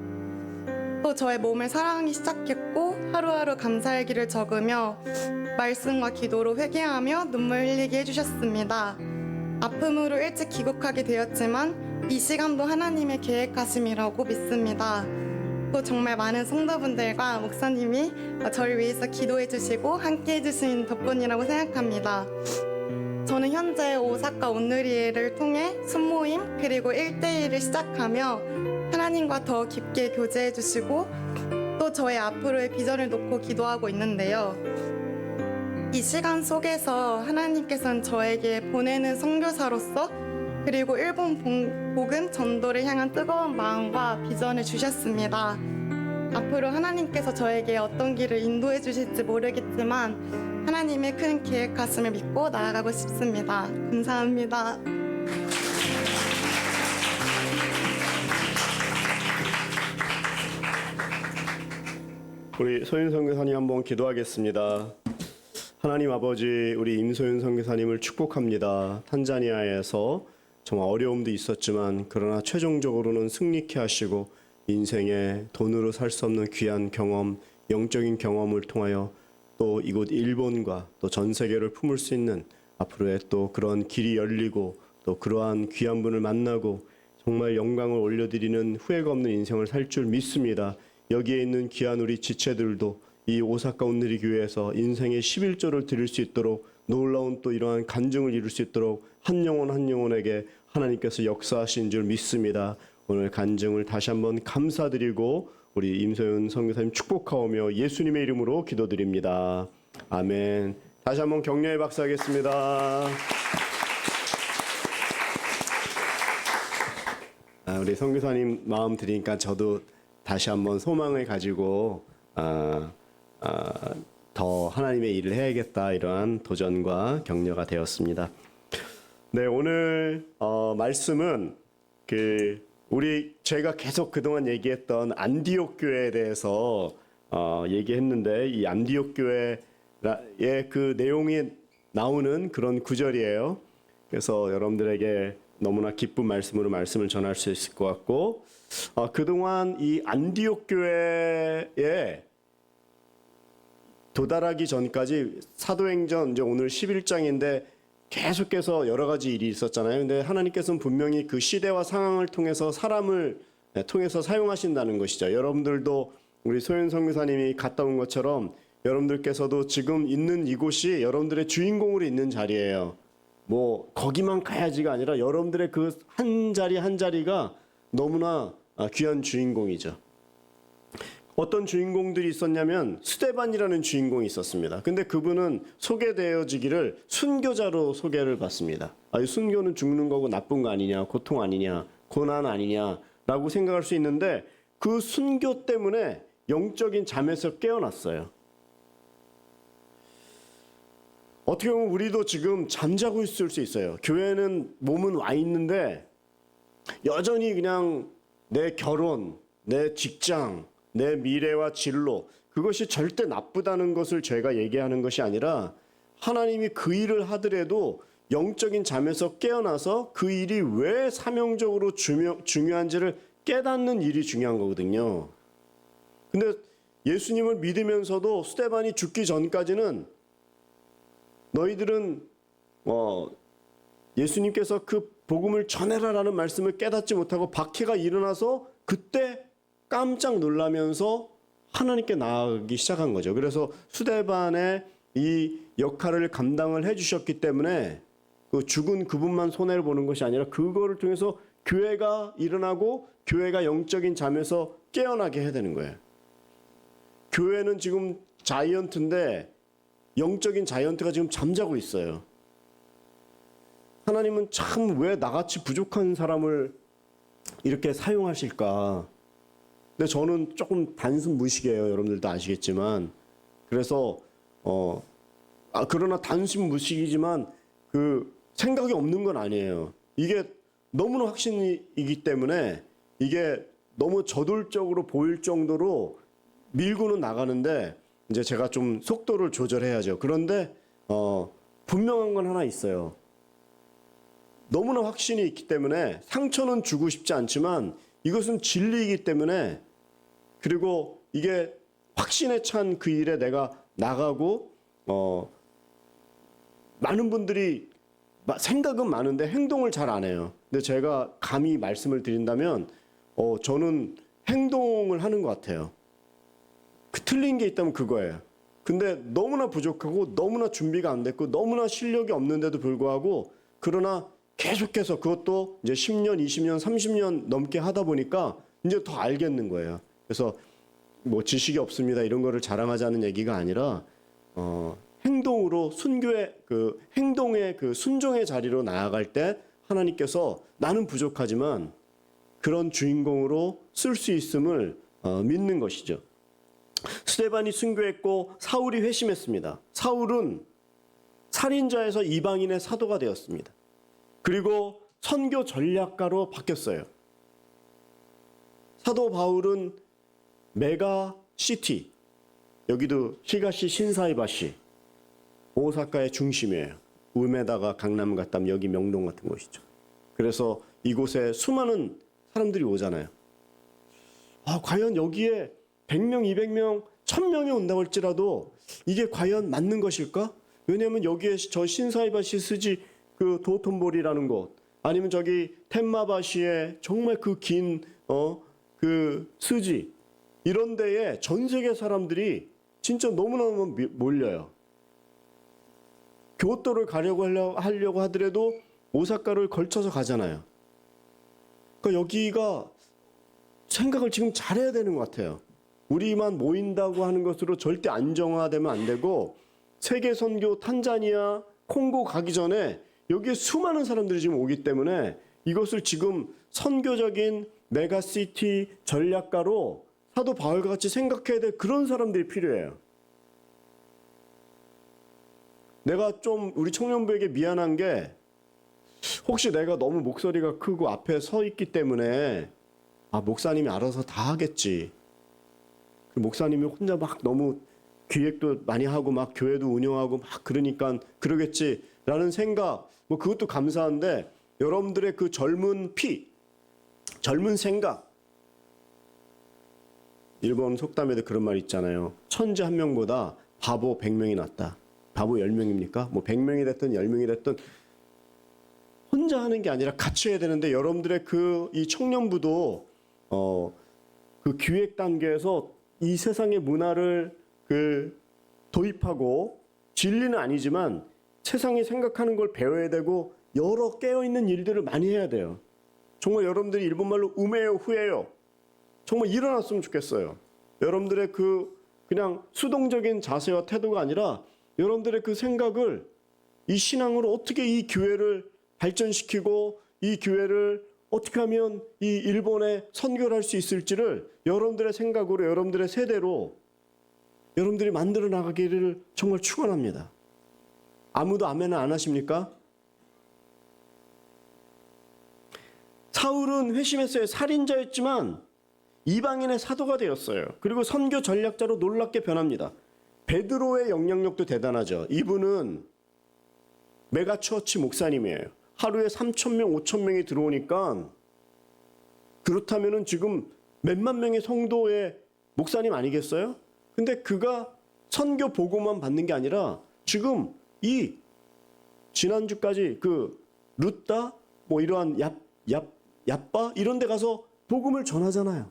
또 저의 몸을 사랑하기 시작했고 하루하루 감사일기를 적으며 말씀과 기도로 회개하며 눈물 흘리게 해주셨습니다. 아픔으로 일찍 귀국하게 되었지만 이 시간도 하나님의 계획하심이라고 믿습니다. 또 정말 많은 성도분들과 목사님이 저를 위해서 기도해 주시고 함께 해주신 덕분이라고 생각합니다. 저는 현재 오사카 온누리에를 통해 순모임 그리고 1대1을 시작하며 하나님과 더 깊게 교제해 주시고 또 저의 앞으로의 비전을 놓고 기도하고 있는데요. 이 시간 속에서 하나님께서는 저에게 보내는 선교사로서 그리고 일본 복음 전도를 향한 뜨거운 마음과 비전을 주셨습니다. 앞으로 하나님께서 저에게 어떤 길을 인도해 주실지 모르겠지만 하나님의 큰 계획하심을 믿고 나아가고 싶습니다. 감사합니다. 우리 소윤 선교사님 한번 기도하겠습니다. 하나님 아버지, 우리 임소윤 선교사님을 축복합니다. 탄자니아에서 정말 어려움도 있었지만 그러나 최종적으로는 승리케 하시고 인생에 돈으로 살 수 없는 귀한 경험, 영적인 경험을 통하여 또 이곳 일본과 또 전 세계를 품을 수 있는 앞으로의 또 그런 길이 열리고 또 그러한 귀한 분을 만나고 정말 영광을 올려드리는 후회가 없는 인생을 살 줄 믿습니다. 여기에 있는 귀한 우리 지체들도 이 오사카 온누리 교회에서 인생의 11조를 드릴 수 있도록 놀라운 또 이러한 간증을 이룰 수 있도록 한 영혼 한 영혼에게 하나님께서 역사하신 줄 믿습니다. 오늘 간증을 다시 한번 감사드리고 우리 임소윤 선교사님 축복하오며 예수님의 이름으로 기도드립니다. 아멘. 다시 한번 격려의 박수 하겠습니다. 우리 선교사님 마음 드리니까 저도 다시 한번 소망을 가지고 더 하나님의 일을 해야겠다, 이러한 도전과 격려가 되었습니다. 네, 오늘 말씀은 제가 계속 그동안 얘기했던 안디옥 교회에 대해서 얘기했는데, 이 안디옥 교회의 그 내용이 나오는 그런 구절이에요. 그래서 여러분들에게 너무나 기쁜 말씀으로 말씀을 전할 수 있을 것 같고, 그동안 이 안디옥 교회에 도달하기 전까지 사도행전 이제 오늘 11장인데 계속해서 여러 가지 일이 있었잖아요. 근데 하나님께서는 분명히 그 시대와 상황을 통해서 사람을 통해서 사용하신다는 것이죠. 여러분들도 우리 소연 선교사님이 갔다 온 것처럼 여러분들께서도 지금 있는 이곳이 여러분들의 주인공으로 있는 자리예요. 뭐 거기만 가야지가 아니라 여러분들의 그 한 자리 한 자리가 너무나 귀한 주인공이죠. 어떤 주인공들이 있었냐면 스데반이라는 주인공이 있었습니다. 근데 그분은 소개되어지기를 순교자로 소개를 받습니다. 이 순교는 죽는 거고 나쁜 거 아니냐, 고통 아니냐, 고난 아니냐라고 생각할 수 있는데 그 순교 때문에 영적인 잠에서 깨어났어요. 어떻게 보면 우리도 지금 잠자고 있을 수 있어요. 교회는 몸은 와 있는데 여전히 그냥 내 결혼, 내 직장, 내 미래와 진로, 그것이 절대 나쁘다는 것을 제가 얘기하는 것이 아니라 하나님이 그 일을 하더라도 영적인 잠에서 깨어나서 그 일이 왜 사명적으로 중요한지를 깨닫는 일이 중요한 거거든요. 근데 예수님을 믿으면서도 스데반이 죽기 전까지는 너희들은 예수님께서 그 복음을 전해라라는 말씀을 깨닫지 못하고 박해가 일어나서 그때 깜짝 놀라면서 하나님께 나아가기 시작한 거죠. 그래서 스데반의 이 역할을 감당을 해주셨기 때문에 그 죽은 그분만 손해를 보는 것이 아니라 그거를 통해서 교회가 일어나고 교회가 영적인 잠에서 깨어나게 해야 되는 거예요. 교회는 지금 자이언트인데 영적인 자이언트가 지금 잠자고 있어요. 하나님은 참 왜 나같이 부족한 사람을 이렇게 사용하실까? 근데 저는 조금 단순 무식이에요. 여러분들도 아시겠지만. 그래서 그러나 단순 무식이지만 그 생각이 없는 건 아니에요. 이게 너무나 확신이기 때문에 이게 너무 저돌적으로 보일 정도로 밀고는 나가는데 이제 제가 좀 속도를 조절해야죠. 그런데 분명한 건 하나 있어요. 너무나 확신이 있기 때문에 상처는 주고 싶지 않지만 이것은 진리이기 때문에, 그리고 이게 확신에 찬 그 일에 내가 나가고 많은 분들이 생각은 많은데 행동을 잘 안 해요. 근데 제가 감히 말씀을 드린다면 저는 행동을 하는 것 같아요. 틀린 게 있다면 그거예요. 근데 너무나 부족하고 너무나 준비가 안 됐고 너무나 실력이 없는데도 불구하고, 그러나 계속해서 그것도 이제 10년, 20년, 30년 넘게 하다 보니까 이제 더 알겠는 거예요. 그래서 뭐 지식이 없습니다 이런 거를 자랑하자는 얘기가 아니라 행동으로 순교의 그 행동의 그 순종의 자리로 나아갈 때 하나님께서 나는 부족하지만 그런 주인공으로 쓸 수 있음을 믿는 것이죠. 스데반이 순교했고 사울이 회심했습니다. 사울은 살인자에서 이방인의 사도가 되었습니다. 그리고 선교 전략가로 바뀌었어요. 사도 바울은 메가시티, 여기도 히가시 신사이바시, 오사카의 중심이에요. 우메다가 강남 갔다면 여기 명동 같은 곳이죠. 그래서 이곳에 수많은 사람들이 오잖아요. 과연 여기에 100명, 200명, 1000명이 온다고 할지라도 이게 과연 맞는 것일까? 왜냐하면 여기에 저 신사이바시 스지 그 도톤보리라는 곳, 아니면 저기 텐마바시의 정말 그 긴 그 스지, 이런 데에 전 세계 사람들이 진짜 너무너무 몰려요. 교토를 하려고 하더라도 오사카를 걸쳐서 가잖아요. 그러니까 여기가 생각을 지금 잘해야 되는 것 같아요. 우리만 모인다고 하는 것으로 절대 안정화되면 안 되고, 세계 선교 탄자니아, 콩고 가기 전에 여기에 수많은 사람들이 지금 오기 때문에 이것을 지금 선교적인 메가시티 전략가로 사도 바울과 같이 생각해야 될 그런 사람들이 필요해요. 내가 좀 우리 청년부에게 미안한 게, 혹시 내가 너무 목소리가 크고 앞에 서 있기 때문에 목사님이 알아서 다 하겠지, 그 목사님이 혼자 막 너무 기획도 많이 하고 막 교회도 운영하고 막 그러니까 그러겠지라는 생각, 뭐 그것도 감사한데, 여러분들의 그 젊은 피, 젊은 생각, 일본 속담에도 그런 말 있잖아요. 천재 한 명보다 바보 100명이 낫다. 바보 10명입니까? 뭐 100명이 됐든 10명이 됐든 혼자 하는 게 아니라 같이 해야 되는데, 여러분들의 이 청년부도 그 기획 단계에서 이 세상의 문화를 도입하고, 진리는 아니지만 세상이 생각하는 걸 배워야 되고 여러 깨어있는 일들을 많이 해야 돼요. 정말 여러분들이 일본말로 우메요 후에요, 정말 일어났으면 좋겠어요. 여러분들의 그냥 수동적인 자세와 태도가 아니라 여러분들의 그 생각을 이 신앙으로 어떻게 이 교회를 발전시키고 이 교회를 어떻게 하면 이 일본에 선교를 할 수 있을지를 여러분들의 생각으로, 여러분들의 세대로 여러분들이 만들어 나가기를 정말 축원합니다. 아무도 아멘을 안 하십니까? 사울은 회심했어요. 살인자였지만 이방인의 사도가 되었어요. 그리고 선교 전략자로 놀랍게 변합니다. 베드로의 영향력도 대단하죠. 이분은 메가처치 목사님이에요. 하루에 3,000명, 5,000명이 들어오니까, 그렇다면은 지금 몇만 명의 성도의 목사님 아니겠어요? 근데 그가 선교 보고만 받는 게 아니라 지금 이 지난주까지 루따 뭐 이러한 얍바 이런 데 가서 복음을 전하잖아요.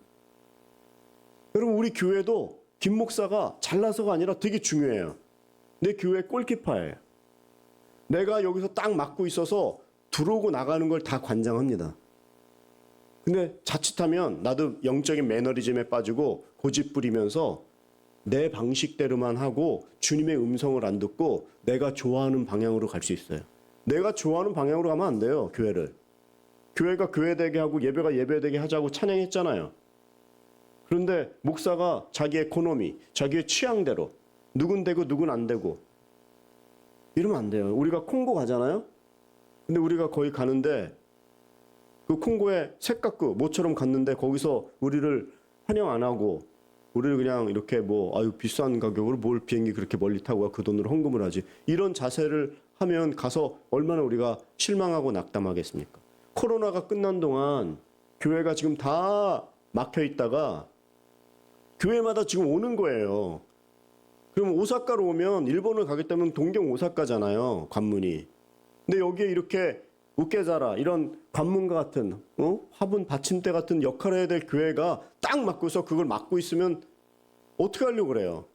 여러분, 우리 교회도 김 목사가 잘나서가 아니라 되게 중요해요. 내 교회 골키퍼예요. 내가 여기서 딱 맡고 있어서 들어오고 나가는 걸 다 관장합니다. 근데 자칫하면 나도 영적인 매너리즘에 빠지고 고집 부리면서 내 방식대로만 하고 주님의 음성을 안 듣고 내가 좋아하는 방향으로 갈 수 있어요. 내가 좋아하는 방향으로 가면 안 돼요. 교회를. 교회가 교회되게 하고 예배가 예배되게 하자고 찬양했잖아요. 그런데 목사가 자기 에코노미, 자기의 취향대로 누군 되고 누군 안 되고 이러면 안 돼요. 우리가 콩고 가잖아요. 근데 우리가 거기 가는데 그 콩고에 새깎구 모처럼 갔는데 거기서 우리를 환영 안 하고 우리를 그냥 이렇게 비싼 가격으로 뭘 비행기 그렇게 멀리 타고 와, 그 돈으로 헌금을 하지, 이런 자세를 하면 가서 얼마나 우리가 실망하고 낙담하겠습니까? 코로나가 끝난 동안 교회가 지금 다 막혀 있다가 교회마다 지금 오는 거예요. 그럼 오사카로 오면, 일본을 가겠다면 동경 오사카잖아요, 관문이. 근데 여기에 이렇게 우케자라 이런 관문과 같은 화분 받침대 같은 역할을 해야 될 교회가 딱 막고서 그걸 막고 있으면 어떻게 하려고 그래요?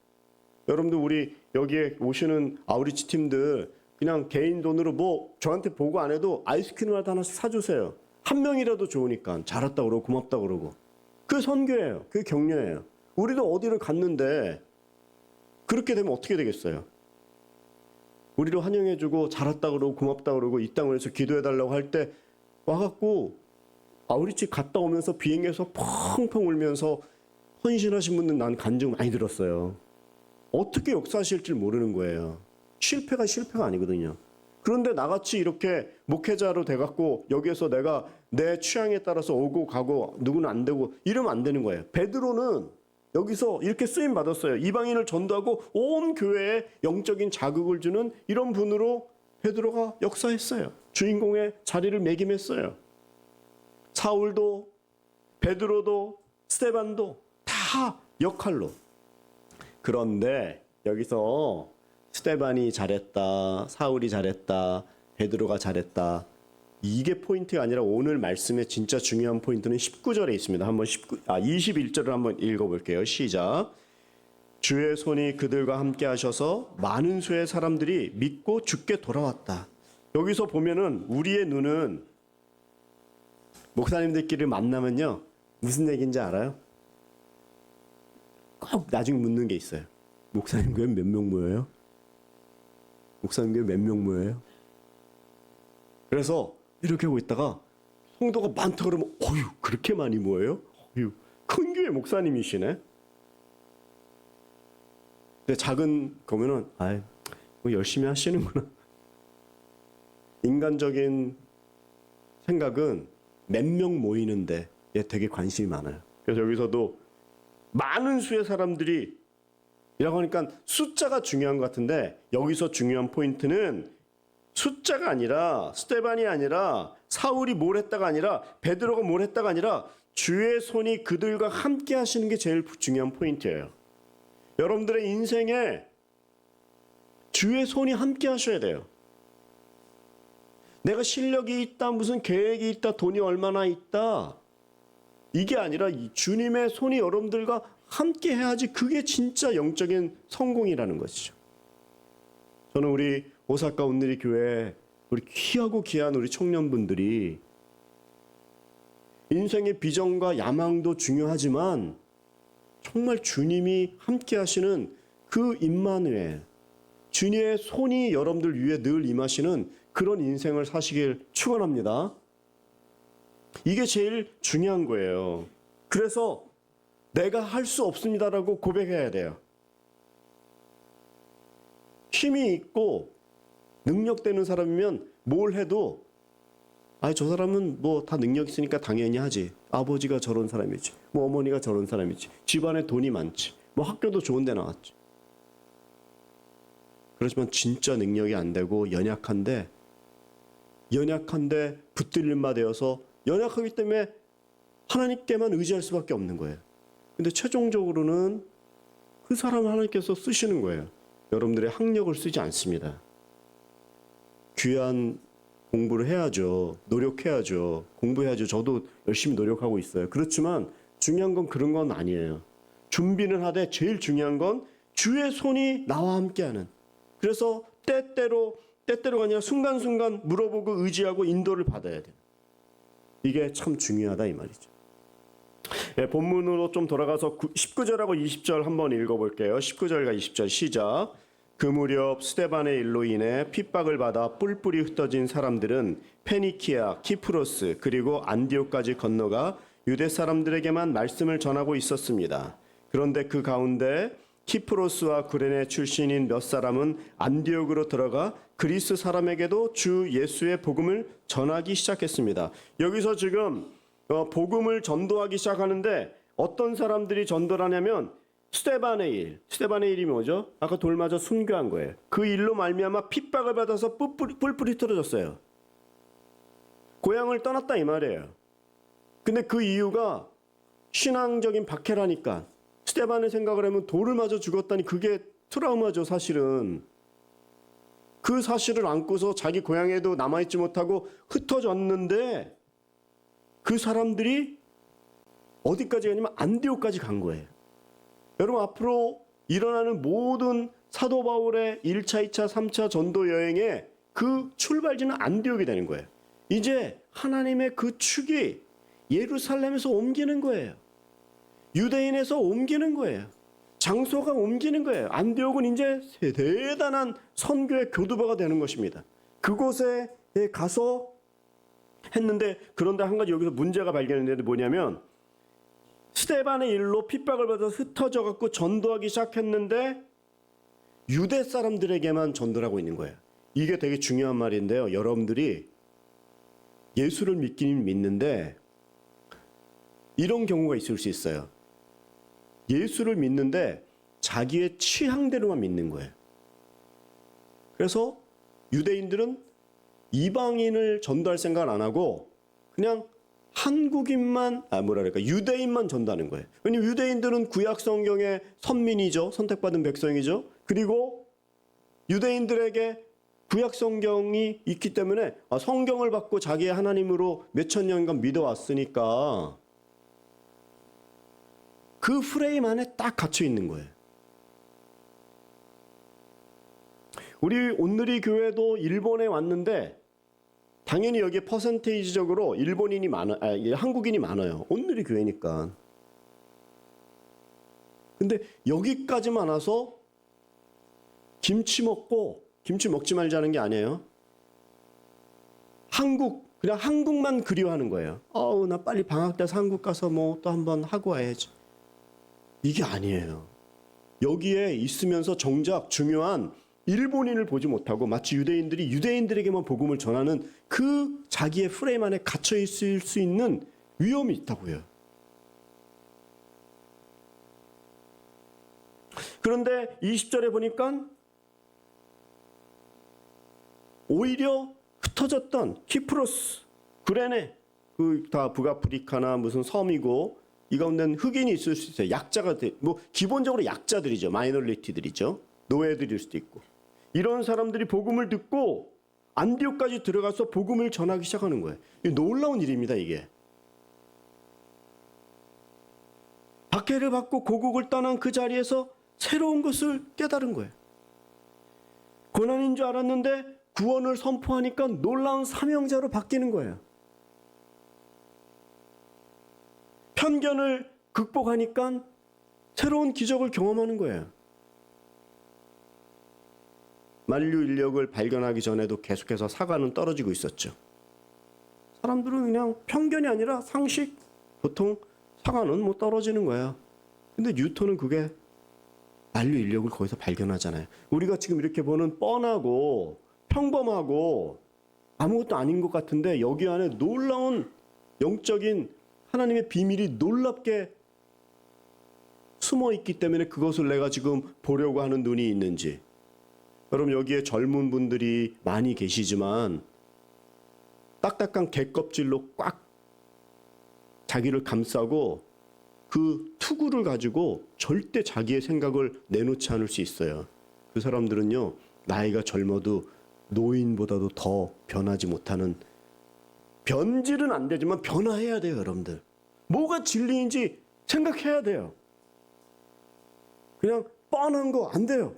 여러분들, 우리 여기에 오시는 아우리치 팀들 그냥 개인 돈으로 저한테 보고 안 해도 아이스크림이라도 하나씩 사주세요. 한 명이라도 좋으니까. 잘 왔다 그러고 고맙다 그러고. 그게 선교예요. 그게 격려예요. 우리도 어디를 갔는데 그렇게 되면 어떻게 되겠어요? 우리를 환영해주고 잘했다 그러고 고맙다 그러고 이 땅을 위해서 기도해달라고 할 때 와갖고 우리 집 갔다 오면서 비행기에서 펑펑 울면서 헌신하신 분들 난 간증 많이 들었어요. 어떻게 역사하실 줄 모르는 거예요. 실패가 아니거든요. 그런데 나같이 이렇게 목회자로 돼갖고 여기에서 내가 내 취향에 따라서 오고 가고 누구는 안 되고 이러면 안 되는 거예요. 베드로는 여기서 이렇게 쓰임 받았어요. 이방인을 전도하고 온 교회에 영적인 자극을 주는 이런 분으로 베드로가 역사했어요. 주인공의 자리를 매김했어요. 사울도 베드로도 스데반도 다 역할로. 그런데 여기서 스데반이 잘했다, 사울이 잘했다, 베드로가 잘했다. 이게 포인트가 아니라 오늘 말씀의 진짜 중요한 포인트는 19절에 있습니다. 한번 21절을 한번 읽어볼게요. 시작. 주의 손이 그들과 함께 하셔서 많은 수의 사람들이 믿고 주께 돌아왔다. 여기서 보면은 우리의 눈은 목사님들끼리 만나면요 무슨 얘기인지 알아요? 꼭 나중에 묻는 게 있어요. 목사님 교회 몇 명 모여요? 목사님 교회 몇 명 모여요? 그래서 이렇게 하고 있다가 성도가 많다 그러면 어휴 그렇게 많이 모여요? 어휴 큰 교회 목사님이시네. 근데 작은 거면은 뭐 열심히 하시는구나. 인간적인 생각은 몇 명 모이는데 얘 되게 관심이 많아요. 그래서 여기서도 많은 수의 사람들이 이라고 하니까 숫자가 중요한 것 같은데 여기서 중요한 포인트는 숫자가 아니라 스데반이 아니라 사울이 뭘 했다가 아니라 베드로가 뭘 했다가 아니라 주의 손이 그들과 함께 하시는 게 제일 중요한 포인트예요. 여러분들의 인생에 주의 손이 함께 하셔야 돼요. 내가 실력이 있다, 무슨 계획이 있다, 돈이 얼마나 있다. 이게 아니라 이 주님의 손이 여러분들과 함께 해야지 그게 진짜 영적인 성공이라는 것이죠. 저는 우리 오사카 온누리 교회 우리 귀하고 귀한 우리 청년분들이 인생의 비전과 야망도 중요하지만 정말 주님이 함께 하시는 그 임마누엘, 주님의 손이 여러분들 위에 늘 임하시는 그런 인생을 사시길 축원합니다. 이게 제일 중요한 거예요. 그래서 내가 할 수 없습니다라고 고백해야 돼요. 힘이 있고 능력되는 사람이면 뭘 해도 저 사람은 뭐 다 능력 있으니까 당연히 하지. 아버지가 저런 사람이지. 뭐 어머니가 저런 사람이지. 집안에 돈이 많지. 뭐 학교도 좋은 데 나왔지. 그렇지만 진짜 능력이 안 되고 연약한데 붙들림마 되어서 연약하기 때문에 하나님께만 의지할 수밖에 없는 거예요. 근데 최종적으로는 그 사람을 하나님께서 쓰시는 거예요. 여러분들의 학력을 쓰지 않습니다. 귀한 공부를 해야죠. 노력해야죠. 공부해야죠. 저도 열심히 노력하고 있어요. 그렇지만 중요한 건 그런 건 아니에요. 준비는 하되 제일 중요한 건 주의 손이 나와 함께하는. 그래서 때때로가 아니라 순간순간 물어보고 의지하고 인도를 받아야 돼요. 이게 참 중요하다 이 말이죠. 본문으로 좀 돌아가서 19절하고 20절 한번 읽어볼게요. 19절과 20절 시작. 그 무렵 스데반의 일로 인해 핍박을 받아 뿔뿔이 흩어진 사람들은 페니키아, 키프로스 그리고 안디옥까지 건너가 유대 사람들에게만 말씀을 전하고 있었습니다. 그런데 그 가운데 키프로스와 구레네 출신인 몇 사람은 안디옥으로 들어가 그리스 사람에게도 주 예수의 복음을 전하기 시작했습니다. 여기서 지금 복음을 전도하기 시작하는데 어떤 사람들이 전도를 하냐면 스데반의 일이 뭐죠? 아까 돌 맞아 순교한 거예요. 그 일로 말미암아 핍박을 받아서 뿔뿔이 틀어졌어요. 고향을 떠났다 이 말이에요. 근데 그 이유가 신앙적인 박해라니까. 스데반의 생각을 하면 돌을 맞아 죽었다니 그게 트라우마죠 사실은. 그 사실을 안고서 자기 고향에도 남아있지 못하고 흩어졌는데 그 사람들이 어디까지 가냐면 안디옥까지 간 거예요. 여러분 앞으로 일어나는 모든 사도 바울의 1차, 2차, 3차 전도 여행의 그 출발지는 안디옥이 되는 거예요. 이제 하나님의 그 축이 예루살렘에서 옮기는 거예요. 유대인에서 옮기는 거예요. 장소가 옮기는 거예요. 안디옥은 이제 대단한 선교의 교두보가 되는 것입니다. 그곳에 가서 했는데, 그런데 한 가지 여기서 문제가 발견되는데 뭐냐면, 스데반의 일로 핍박을 받아서 흩어져 갖고 전도하기 시작했는데 유대 사람들에게만 전도를 하고 있는 거예요. 이게 되게 중요한 말인데요. 여러분들이 예수를 믿기는 믿는데 이런 경우가 있을 수 있어요. 예수를 믿는데 자기의 취향대로만 믿는 거예요. 그래서 유대인들은 이방인을 전도할 생각을 안 하고 그냥 한국인만, 유대인만 전도하는 거예요. 왜냐하면 유대인들은 구약 성경의 선민이죠. 선택받은 백성이죠. 그리고 유대인들에게 구약 성경이 있기 때문에 성경을 받고 자기의 하나님으로 몇천 년간 믿어왔으니까 그 프레임 안에 딱 갇혀 있는 거예요. 우리 온누리 교회도 일본에 왔는데 당연히 여기에 퍼센테이지적으로 일본인이 한국인이 많아요. 온누리 교회니까. 근데 여기까지만 와서 김치 먹지 말자는 게 아니에요. 그냥 한국만 그리워하는 거예요. 나 빨리 방학 때서 한국 가서 뭐 또 한번 하고 와야지. 이게 아니에요. 여기에 있으면서 정작 중요한 일본인을 보지 못하고 마치 유대인들이 유대인들에게만 복음을 전하는 그 자기의 프레임 안에 갇혀 있을 수 있는 위험이 있다고요. 그런데 20절에 보니까 오히려 흩어졌던 키프로스, 구레네, 다 북아프리카나 무슨 섬이고 이 가운데는 흑인이 있을 수 있어요. 약자가 기본적으로 약자들이죠. 마이너리티들이죠. 노예들일 수도 있고. 이런 사람들이 복음을 듣고 안디옥까지 들어가서 복음을 전하기 시작하는 거예요. 놀라운 일입니다, 이게. 박해를 받고 고국을 떠난 그 자리에서 새로운 것을 깨달은 거예요. 고난인 줄 알았는데 구원을 선포하니까 놀라운 사명자로 바뀌는 거예요. 편견을 극복하니까 새로운 기적을 경험하는 거예요. 만류 인력을 발견하기 전에도 계속해서 사과는 떨어지고 있었죠. 사람들은 그냥 편견이 아니라 상식, 보통 사과는 뭐 떨어지는 거야. 근데 뉴턴은 그게 만류 인력을 거기서 발견하잖아요. 우리가 지금 이렇게 보는 뻔하고 평범하고 아무것도 아닌 것 같은데 여기 안에 놀라운 영적인 하나님의 비밀이 놀랍게 숨어 있기 때문에 그것을 내가 지금 보려고 하는 눈이 있는지. 여러분, 여기에 젊은 분들이 많이 계시지만 딱딱한 갯껍질로 꽉 자기를 감싸고 그 투구를 가지고 절대 자기의 생각을 내놓지 않을 수 있어요. 그 사람들은요, 나이가 젊어도 노인보다도 더 변하지 못하는, 변질은 안 되지만 변화해야 돼요, 여러분들. 뭐가 진리인지 생각해야 돼요. 그냥 뻔한 거 안 돼요.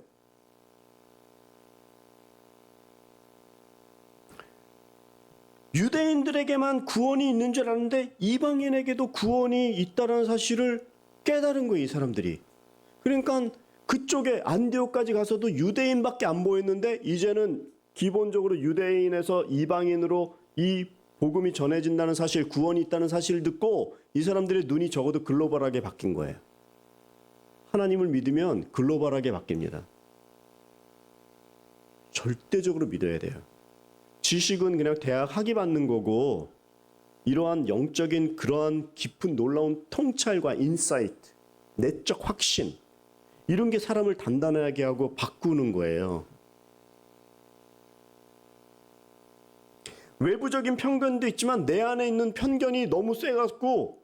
유대인들에게만 구원이 있는 줄 알았는데 이방인에게도 구원이 있다는 사실을 깨달은 거예요, 이 사람들이. 그러니까 그쪽에 안디옥까지 가서도 유대인밖에 안 보였는데 이제는 기본적으로 유대인에서 이방인으로 이 복음이 전해진다는 사실, 구원이 있다는 사실을 듣고 이 사람들의 눈이 적어도 글로벌하게 바뀐 거예요. 하나님을 믿으면 글로벌하게 바뀝니다. 절대적으로 믿어야 돼요. 지식은 그냥 대학 학위 받는 거고 이러한 영적인 그러한 깊은 놀라운 통찰과 인사이트, 내적 확신, 이런 게 사람을 단단하게 하고 바꾸는 거예요. 외부적인 편견도 있지만 내 안에 있는 편견이 너무 세갖고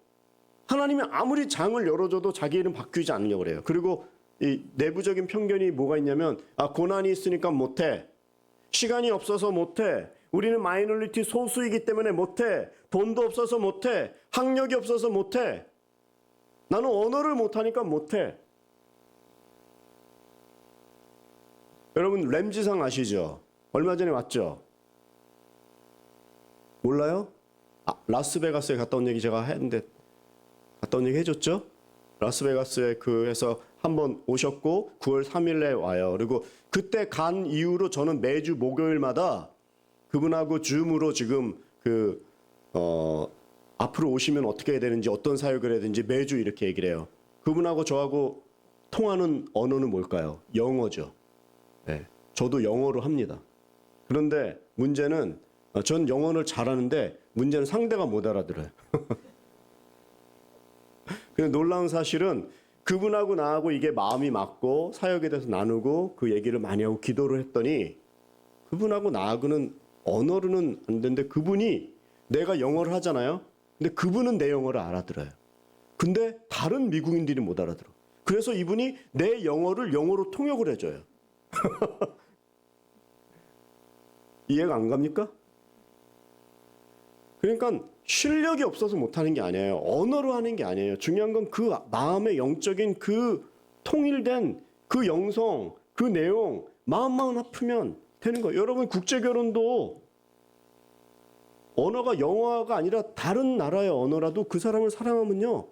하나님이 아무리 장을 열어줘도 자기 일은 바뀌지 않으려고 그래요. 그리고 이 내부적인 편견이 뭐가 있냐면 고난이 있으니까 못해. 시간이 없어서 못해. 우리는 마이너리티 소수이기 때문에 못해. 돈도 없어서 못해. 학력이 없어서 못해. 나는 언어를 못하니까 못해. 여러분 램지상 아시죠? 얼마 전에 왔죠? 몰라요? 라스베가스에 갔다 온 얘기 제가 했는데 갔다 온 얘기 해줬죠? 라스베가스에 그 해서 한번 오셨고 9월 3일에 와요. 그리고 그때 간 이후로 저는 매주 목요일마다 그분하고 줌으로 지금 앞으로 오시면 어떻게 해야 되는지 어떤 사역을 해야 되는지 매주 이렇게 얘기를 해요. 그분하고 저하고 통하는 언어는 뭘까요? 영어죠. 네, 저도 영어로 합니다. 그런데 문제는 전 영어를 잘하는데 문제는 상대가 못 알아들어요. 근데 놀라운 사실은 그분하고 나하고 이게 마음이 맞고 사역에 대해서 나누고 그 얘기를 많이 하고 기도를 했더니 그분하고 나하고는 언어로는 안 되는데 그분이 내가 영어를 하잖아요. 근데 그분은 내 영어를 알아들어요. 근데 다른 미국인들이 못 알아들어. 그래서 이분이 내 영어를 영어로 통역을 해줘요. 이해가 안 갑니까? 그러니까 실력이 없어서 못하는 게 아니에요. 언어로 하는 게 아니에요. 중요한 건 그 마음의 영적인 그 통일된 그 영성, 그 내용, 마음만 아프면 되는 거예요. 여러분 국제결혼도 언어가 영어가 아니라 다른 나라의 언어라도 그 사람을 사랑하면요.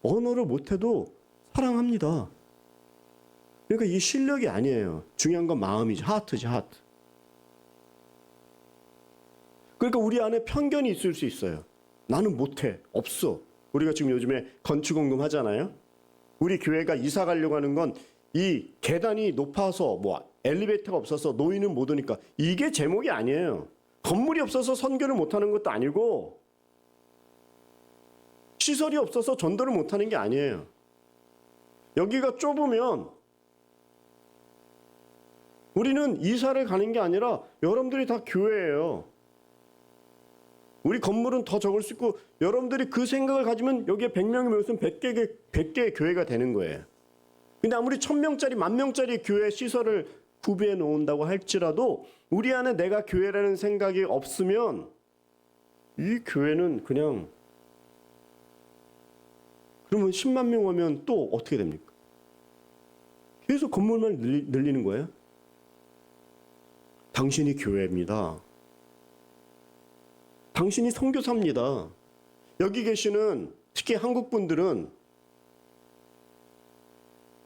언어를 못해도 사랑합니다. 그러니까 이 실력이 아니에요. 중요한 건 마음이지. 하트지, 하트. 그러니까 우리 안에 편견이 있을 수 있어요. 나는 못해. 없어. 우리가 지금 요즘에 건축공금 하잖아요. 우리 교회가 이사 가려고 하는 건 이 계단이 높아서 뭐 엘리베이터가 없어서 노인은 못 오니까 이게 제목이 아니에요. 건물이 없어서 선교를 못하는 것도 아니고 시설이 없어서 전도를 못하는 게 아니에요. 여기가 좁으면 우리는 이사를 가는 게 아니라 여러분들이 다 교회예요. 우리 건물은 더 적을 수 있고 여러분들이 그 생각을 가지면 여기에 100명이 모였으면 100개의 교회가 되는 거예요. 근데 아무리 1000명짜리, 10,000명짜리 교회 시설을 구비해 놓는다고 할지라도 우리 안에 내가 교회라는 생각이 없으면 이 교회는 그냥 그러면 10만 명 오면 또 어떻게 됩니까? 계속 건물만 늘리는 거예요. 당신이 교회입니다. 당신이 선교사입니다. 여기 계시는 특히 한국 분들은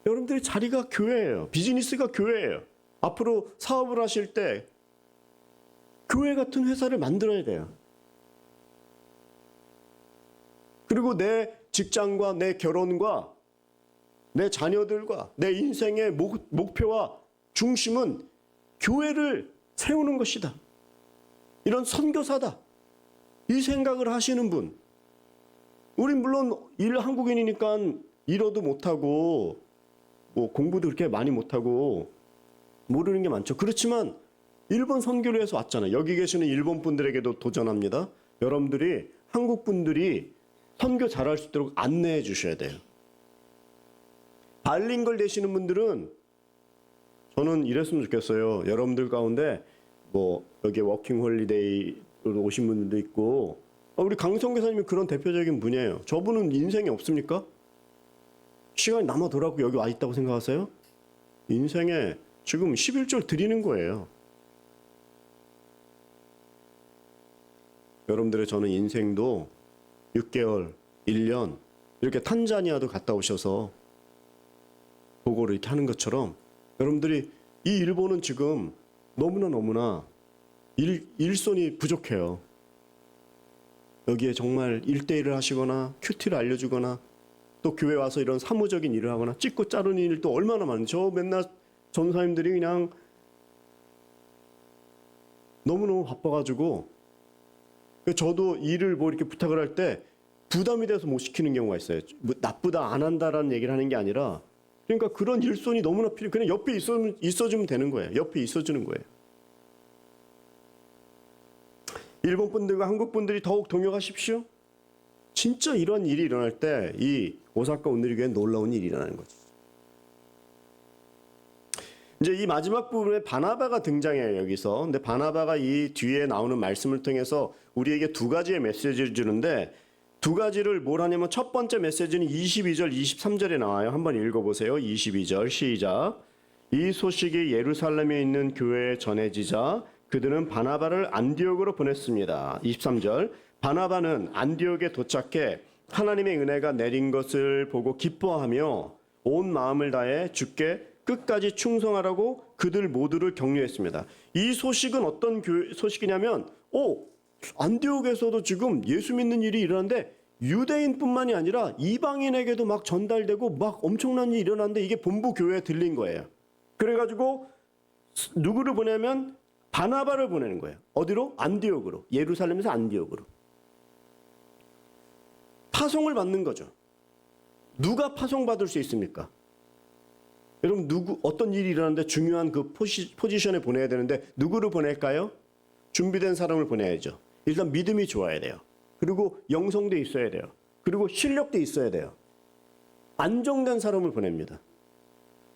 여러분들의 자리가 교회예요. 비즈니스가 교회예요. 앞으로 사업을 하실 때 교회 같은 회사를 만들어야 돼요. 그리고 내 직장과 내 결혼과 내 자녀들과 내 인생의 목표와 중심은 교회를 세우는 것이다. 이런 선교사다. 이 생각을 하시는 분. 우린 물론 한국인이니까 일어도 못하고 뭐 공부도 그렇게 많이 못하고 모르는 게 많죠. 그렇지만 일본 선교를 해서 왔잖아요. 여기 계시는 일본 분들에게도 도전합니다. 여러분들이 한국 분들이 선교 잘할 수 있도록 안내해 주셔야 돼요. 바일링걸 되시는 분들은 저는 이랬으면 좋겠어요. 여러분들 가운데 뭐 여기 워킹 홀리데이로 오신 분들도 있고 우리 강성 교사님이 그런 대표적인 분이에요. 저분은 인생이 없습니까? 시간이 남아 돌아오고 여기 와 있다고 생각하세요? 인생에 지금 11절 드리는 거예요. 여러분들의 저는 인생도 6개월, 1년 이렇게 탄자니아도 갔다 오셔서 보고를 이렇게 하는 것처럼 여러분들이 이 일본은 지금 너무나 일손이 부족해요. 여기에 정말 1대1을 하시거나 큐티를 알려주거나 또 교회 와서 이런 사무적인 일을 하거나 찍고 자르는 일도 얼마나 많은지 저 맨날 전사님들이 그냥 너무너무 바빠가지고 저도 일을 뭐 이렇게 부탁을 할 때 부담이 돼서 못 시키는 경우가 있어요. 뭐 나쁘다 안 한다라는 얘기를 하는 게 아니라 그러니까 그런 일손이 너무나 필요해. 그냥 옆에 있어주면 되는 거예요. 옆에 있어주는 거예요. 일본 분들과 한국 분들이 더욱 동역하십시오. 진짜 이런 일이 일어날 때 이 오사카 온누리교회는 놀라운 일이 일어나는 거죠. 이제 이 마지막 부분에 바나바가 등장해요, 여기서. 근데 바나바가 이 뒤에 나오는 말씀을 통해서 우리에게 두 가지의 메시지를 주는데 두 가지를 뭘 하냐면 첫 번째 메시지는 22절, 23절에 나와요. 한번 읽어보세요. 22절 시작. 이 소식이 예루살렘에 있는 교회에 전해지자 그들은 바나바를 안디옥으로 보냈습니다. 23절. 바나바는 안디옥에 도착해 하나님의 은혜가 내린 것을 보고 기뻐하며 온 마음을 다해 주께 끝까지 충성하라고 그들 모두를 격려했습니다. 이 소식은 어떤 소식이냐면 안디옥에서도 지금 예수 믿는 일이 일어나는데 유대인뿐만이 아니라 이방인에게도 막 전달되고 막 엄청난 일이 일어나는데 이게 본부 교회에 들린 거예요. 그래가지고 누구를 보내면 바나바를 보내는 거예요. 어디로? 안디옥으로. 예루살렘에서 안디옥으로. 파송을 받는 거죠. 누가 파송받을 수 있습니까? 여러분 어떤 일이 일어나는데 중요한 그 포지션에 보내야 되는데 누구를 보낼까요? 준비된 사람을 보내야죠. 일단 믿음이 좋아야 돼요. 그리고 영성도 있어야 돼요. 그리고 실력도 있어야 돼요. 안정된 사람을 보냅니다.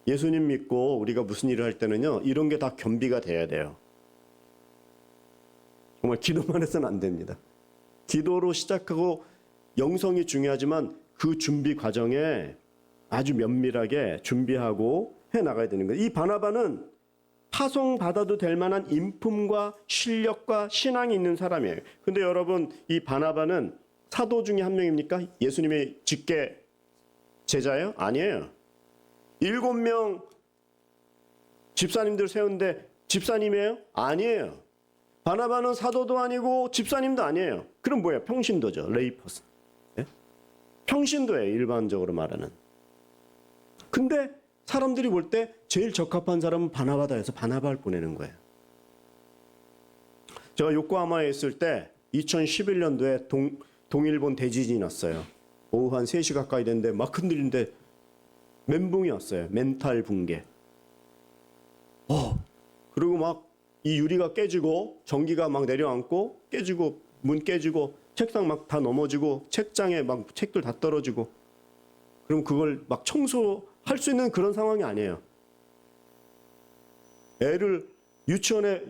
예수님 믿고 우리가 무슨 일을 할 때는요, 이런 게 다 겸비가 돼야 돼요. 정말 기도만 해서는 안 됩니다. 기도로 시작하고 영성이 중요하지만 그 준비 과정에 아주 면밀하게 준비하고 해 나가야 되는 거예요. 이 바나바는 파송받아도 될 만한 인품과 실력과 신앙이 있는 사람이에요. 근데 여러분, 이 바나바는 사도 중에 한 명입니까? 예수님의 직계 제자예요? 아니에요. 7명 집사님들 세운데 집사님이에요? 아니에요. 바나바는 사도도 아니고 집사님도 아니에요. 그럼 뭐예요? 평신도죠. 레이퍼스. 예? 평신도예요. 일반적으로 말하는. 근데 사람들이 볼 때 제일 적합한 사람은 바나바다 해서 바나바를 보내는 거예요. 제가 요코하마에 있을 때 2011년도에 동일본 대지진이 났어요. 오후 한 3시 가까이 됐는데 막 흔들리는데 멘붕이 왔어요. 멘탈 붕괴. 그리고 막 이 유리가 깨지고 전기가 막 내려앉고 깨지고 문 깨지고 책상 막 다 넘어지고 책장에 막 책들 다 떨어지고 그럼 그걸 막 청소할 수 있는 그런 상황이 아니에요. 애를 유치원에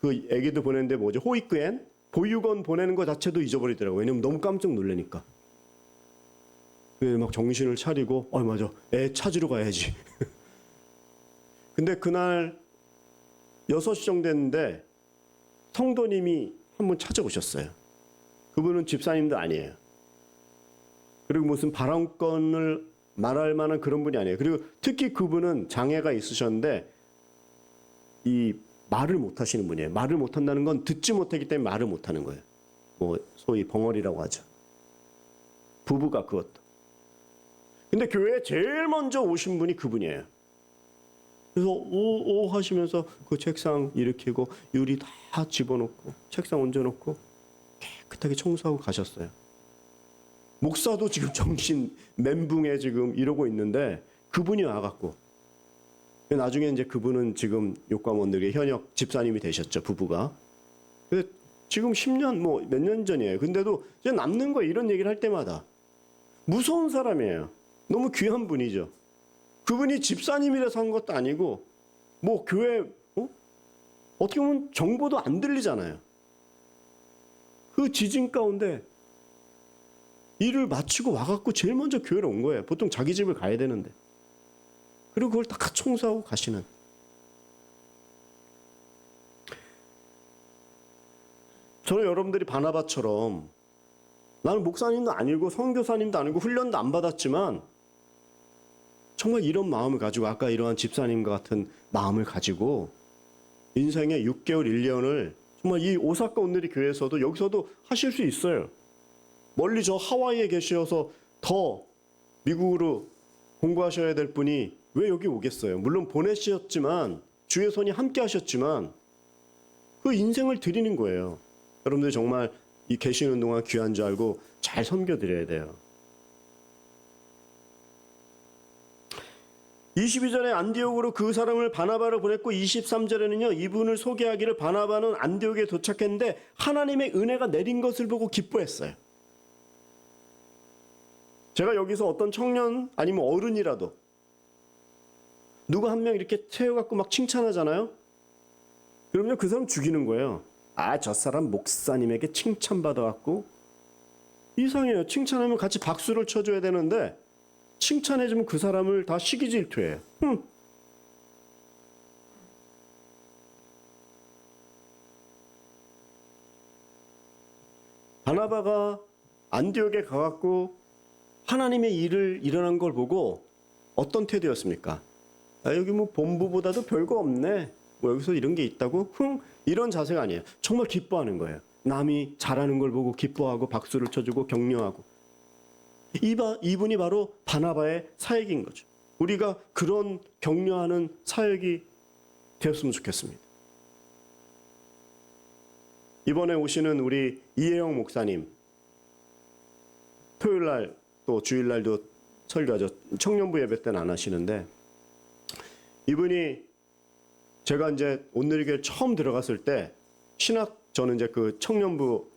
그 애기들 보내는데 뭐죠? 호이크엔 보육원 보내는 것 자체도 잊어버리더라고요. 왜냐면 너무 깜짝 놀라니까. 막 정신을 차리고 맞아. 애 찾으러 가야지. 근데 그날 6시 정도 됐는데 성도님이 한 분 찾아오셨어요. 그분은 집사님도 아니에요. 그리고 무슨 발언권을 말할 만한 그런 분이 아니에요. 그리고 특히 그분은 장애가 있으셨는데 이 말을 못 하시는 분이에요. 말을 못 한다는 건 듣지 못하기 때문에 말을 못 하는 거예요. 뭐 소위 벙어리라고 하죠. 부부가 그것도. 근데 교회에 제일 먼저 오신 분이 그분이에요. 그래서 오 하시면서 그 책상 일으키고 유리 다 집어넣고 책상 얹어놓고 깨끗하게 청소하고 가셨어요. 목사도 지금 정신 멘붕에 지금 이러고 있는데 그분이 와갖고 나중에 이제 그분은 지금 요과원들의 현역 집사님이 되셨죠. 부부가. 근데 지금 10년 뭐 몇 년 전이에요. 근데도 이제 남는 거예요. 이런 얘기를 할 때마다. 무서운 사람이에요. 너무 귀한 분이죠. 그분이 집사님이라서 한 것도 아니고 뭐 교회 어떻게 보면 정보도 안 들리잖아요. 그 지진 가운데 일을 마치고 와갖고 제일 먼저 교회로 온 거예요. 보통 자기 집을 가야 되는데. 그리고 그걸 다 청소하고 가시는. 저는 여러분들이 바나바처럼 나는 목사님도 아니고 선교사님도 아니고 훈련도 안 받았지만 정말 이런 마음을 가지고 아까 이러한 집사님과 같은 마음을 가지고 인생의 6개월 1년을 정말 이 오사카 온누리 교회에서도 여기서도 하실 수 있어요. 멀리 저 하와이에 계셔서 더 미국으로 공부하셔야 될 분이 왜 여기 오겠어요? 물론 보내셨지만 주의 손이 함께 하셨지만 그 인생을 드리는 거예요. 여러분들 정말 이 계시는 동안 귀한 줄 알고 잘 섬겨드려야 돼요. 22절에 안디옥으로 그 사람을 바나바를 보냈고 23절에는요. 이분을 소개하기를 바나바는 안디옥에 도착했는데 하나님의 은혜가 내린 것을 보고 기뻐했어요. 제가 여기서 어떤 청년 아니면 어른이라도 누구 한 명 이렇게 세워갖고 막 칭찬하잖아요. 그러면 그 사람 죽이는 거예요. 저 사람 목사님에게 칭찬받아갖고 이상해요. 칭찬하면 같이 박수를 쳐줘야 되는데 칭찬해주면 그 사람을 다 시기 질투해요. 바나바가 안디옥에 가갖고 하나님의 일을 일어난 걸 보고 어떤 태도였습니까? 아, 여기 뭐 본부보다도 별거 없네. 뭐 여기서 이런 게 있다고? 이런 자세가 아니에요. 정말 기뻐하는 거예요. 남이 잘하는 걸 보고 기뻐하고 박수를 쳐주고 격려하고. 이분이 바로 바나바의 사역인 거죠. 우리가 그런 격려하는 사역이 되었으면 좋겠습니다. 이번에 오시는 우리 이혜영 목사님, 토요일 날 또 주일 날도 설교하죠. 청년부 예배 때는 안 하시는데, 이분이 제가 이제 온누리교회 처음 들어갔을 때 저는 이제 그 청년부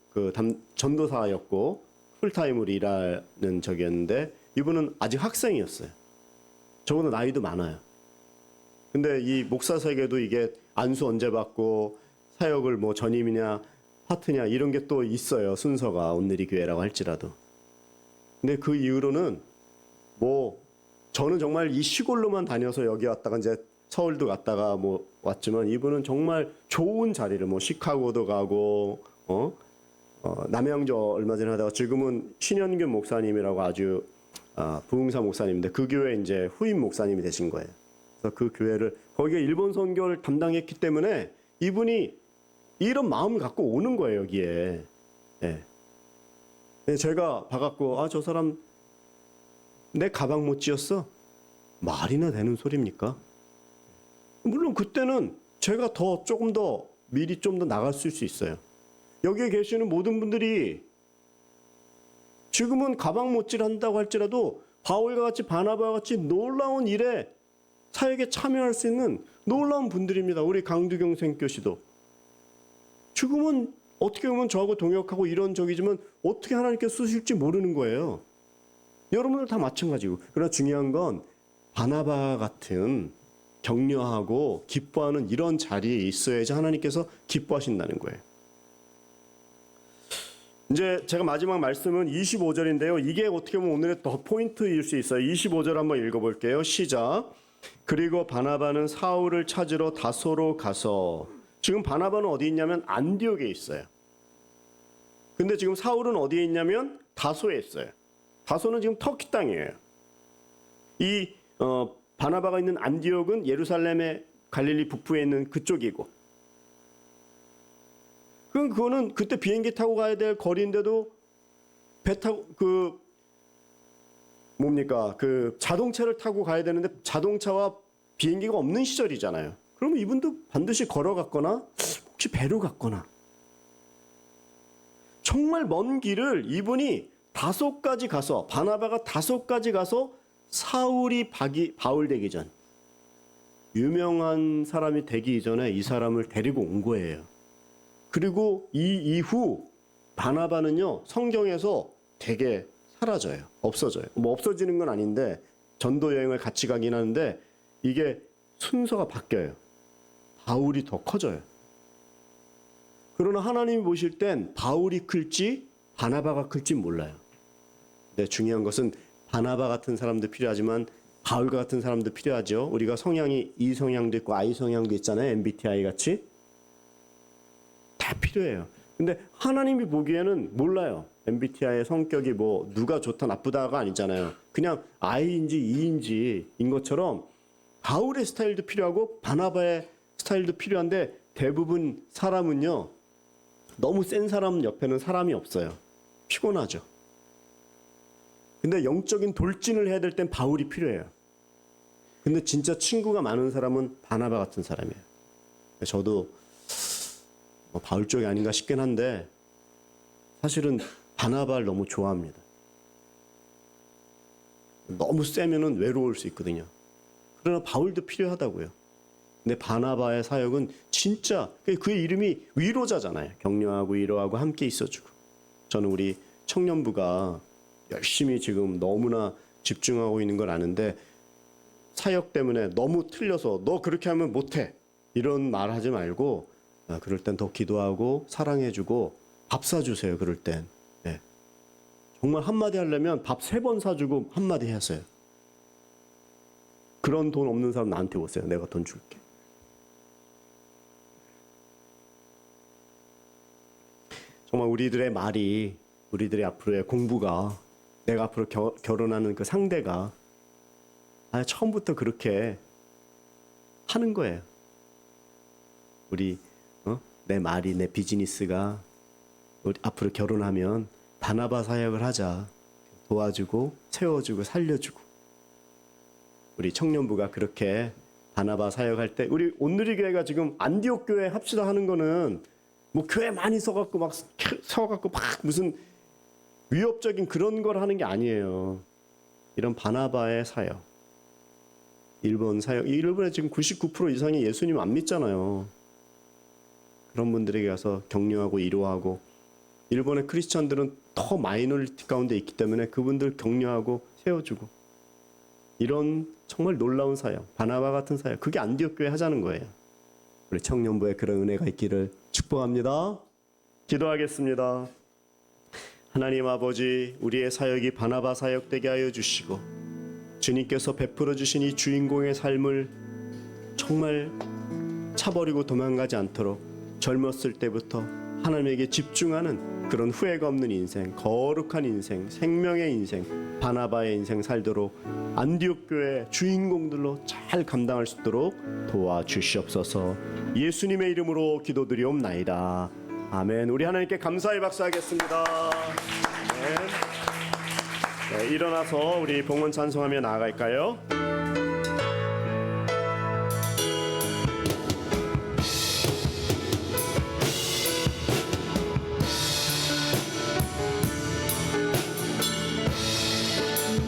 전도사였고 풀타임으로 일하는 적이었는데, 이분은 아직 학생이었어요. 저보다 나이도 많아요. 근데 이 목사석에도 이게 안수 언제 받고 사역을 뭐 전임이냐 파트냐 이런 게 또 있어요. 순서가 온누리교회라고 할지라도. 근데 그 이후로는 뭐 저는 정말 이 시골로만 다녀서 여기 왔다가 이제 서울도 갔다가 뭐 왔지만, 이분은 정말 좋은 자리를 뭐 시카고도 가고 남양주 얼마 전에 하다가 지금은 신현균 목사님이라고 아주 부흥사 목사님인데 그 교회 이제 후임 목사님이 되신 거예요. 그래서 그 교회를 거기에 일본 선교를 담당했기 때문에 이분이 이런 마음을 갖고 오는 거예요, 여기에. 예. 제가 봐갖고 저 사람 내 가방 못 찧었어? 말이나 되는 소리입니까? 물론 그때는 제가 조금 더 미리 좀 더 나갔을 수 있어요. 여기에 계시는 모든 분들이 지금은 가방 못질 한다고 할지라도 바울과 같이 바나바와 같이 놀라운 일에 사역에 참여할 수 있는 놀라운 분들입니다. 우리 강두경 선교시도 지금은 어떻게 보면 저하고 동역하고 이런 적이지만 어떻게 하나님께 쓰실지 모르는 거예요. 여러분들 다 마찬가지고. 그러나 중요한 건 바나바 같은 격려하고 기뻐하는 이런 자리에 있어야지 하나님께서 기뻐하신다는 거예요. 이제 제가 마지막 말씀은 25절인데요. 이게 어떻게 보면 오늘의 더 포인트일 수 있어요. 25절 한번 읽어볼게요. 시작. 그리고 바나바는 사울을 찾으러 다소로 가서, 지금 바나바는 어디 있냐면 안디옥에 있어요. 근데 지금 사울은 어디에 있냐면 다소에 있어요. 다소는 지금 터키 땅이에요. 이 바나바가 있는 안디옥은 예루살렘의 갈릴리 북부에 있는 그쪽이고, 그럼 그거는 그때 비행기 타고 가야 될 거리인데도 배 타고 자동차를 타고 가야 되는데 자동차와 비행기가 없는 시절이잖아요. 그러면 이분도 반드시 걸어갔거나 혹시 배로 갔거나 정말 먼 길을 이분이 다소까지 가서, 바나바가 다소까지 가서 사울이 바울 되기 전, 유명한 사람이 되기 이전에 이 사람을 데리고 온 거예요. 그리고 이 이후 바나바는요, 성경에서 되게 사라져요. 없어져요. 뭐 없어지는 건 아닌데 전도 여행을 같이 가긴 하는데 이게 순서가 바뀌어요. 바울이 더 커져요. 그러나 하나님이 보실 땐 바울이 클지 바나바가 클지 몰라요. 근데 중요한 것은 바나바 같은 사람도 필요하지만 바울 같은 사람도 필요하죠. 우리가 성향이 E 성향도 있고 I 성향도 있잖아요. MBTI 같이. 다 필요해요. 근데 하나님이 보기에는 몰라요. MBTI의 성격이 뭐 누가 좋다 나쁘다가 아니잖아요. 그냥 I인지 E인지인 것처럼 바울의 스타일도 필요하고 바나바의 스타일도 필요한데, 대부분 사람은요, 너무 센 사람 옆에는 사람이 없어요. 피곤하죠. 근데 영적인 돌진을 해야 될 땐 바울이 필요해요. 근데 진짜 친구가 많은 사람은 바나바 같은 사람이에요. 저도 바울 쪽이 아닌가 싶긴 한데 사실은 바나바를 너무 좋아합니다. 너무 세면은 외로울 수 있거든요. 그러나 바울도 필요하다고요. 근데 바나바의 사역은 진짜 그의 이름이 위로자잖아요. 격려하고 위로하고 함께 있어주고. 저는 우리 청년부가 열심히 지금 너무나 집중하고 있는 걸 아는데, 사역 때문에 너무 틀려서 너 그렇게 하면 못해 이런 말 하지 말고, 그럴 땐 더 기도하고 사랑해주고 밥 사주세요. 그럴 땐. 네. 정말 한마디 하려면 밥 3번 사주고 한마디 하세요. 그런 돈 없는 사람 나한테 오세요. 내가 돈 줄게. 정말 우리들의 말이 우리들의 앞으로의 공부가 내가 앞으로 결혼하는 그 상대가 처음부터 그렇게 하는 거예요. 우리 내 말이 내 비즈니스가 우리 앞으로 결혼하면 바나바 사역을 하자. 도와주고 세워주고 살려주고 우리 청년부가 그렇게 바나바 사역할 때 우리 온누리 교회가 지금 안디옥 교회 합시다 하는 거는 뭐 교회 많이 서갖고 막 무슨 위협적인 그런 걸 하는 게 아니에요. 이런 바나바의 사역, 일본 사역, 일본에 지금 99% 이상이 예수님 안 믿잖아요. 그런 분들에게 가서 격려하고 위로하고 일본의 크리스천들은 더 마이너리티 가운데 있기 때문에 그분들 격려하고 세워주고 이런 정말 놀라운 사역, 바나바 같은 사역, 그게 안디옥 교회 하자는 거예요. 우리 청년부에 그런 은혜가 있기를 축복합니다. 기도하겠습니다. 하나님 아버지, 우리의 사역이 바나바 사역 되게 하여 주시고 주님께서 베풀어 주신 이 주인공의 삶을 정말 차버리고 도망가지 않도록 젊었을 때부터 하나님에게 집중하는 그런 후회가 없는 인생, 거룩한 인생, 생명의 인생, 바나바의 인생 살도록 안디옥 교회 주인공들로 잘 감당할 수 있도록 도와주시옵소서. 예수님의 이름으로 기도드리옵나이다. 아멘. 우리 하나님께 감사의 박수하겠습니다. 네, 일어나서 우리 봉헌 찬송하며 나아갈까요?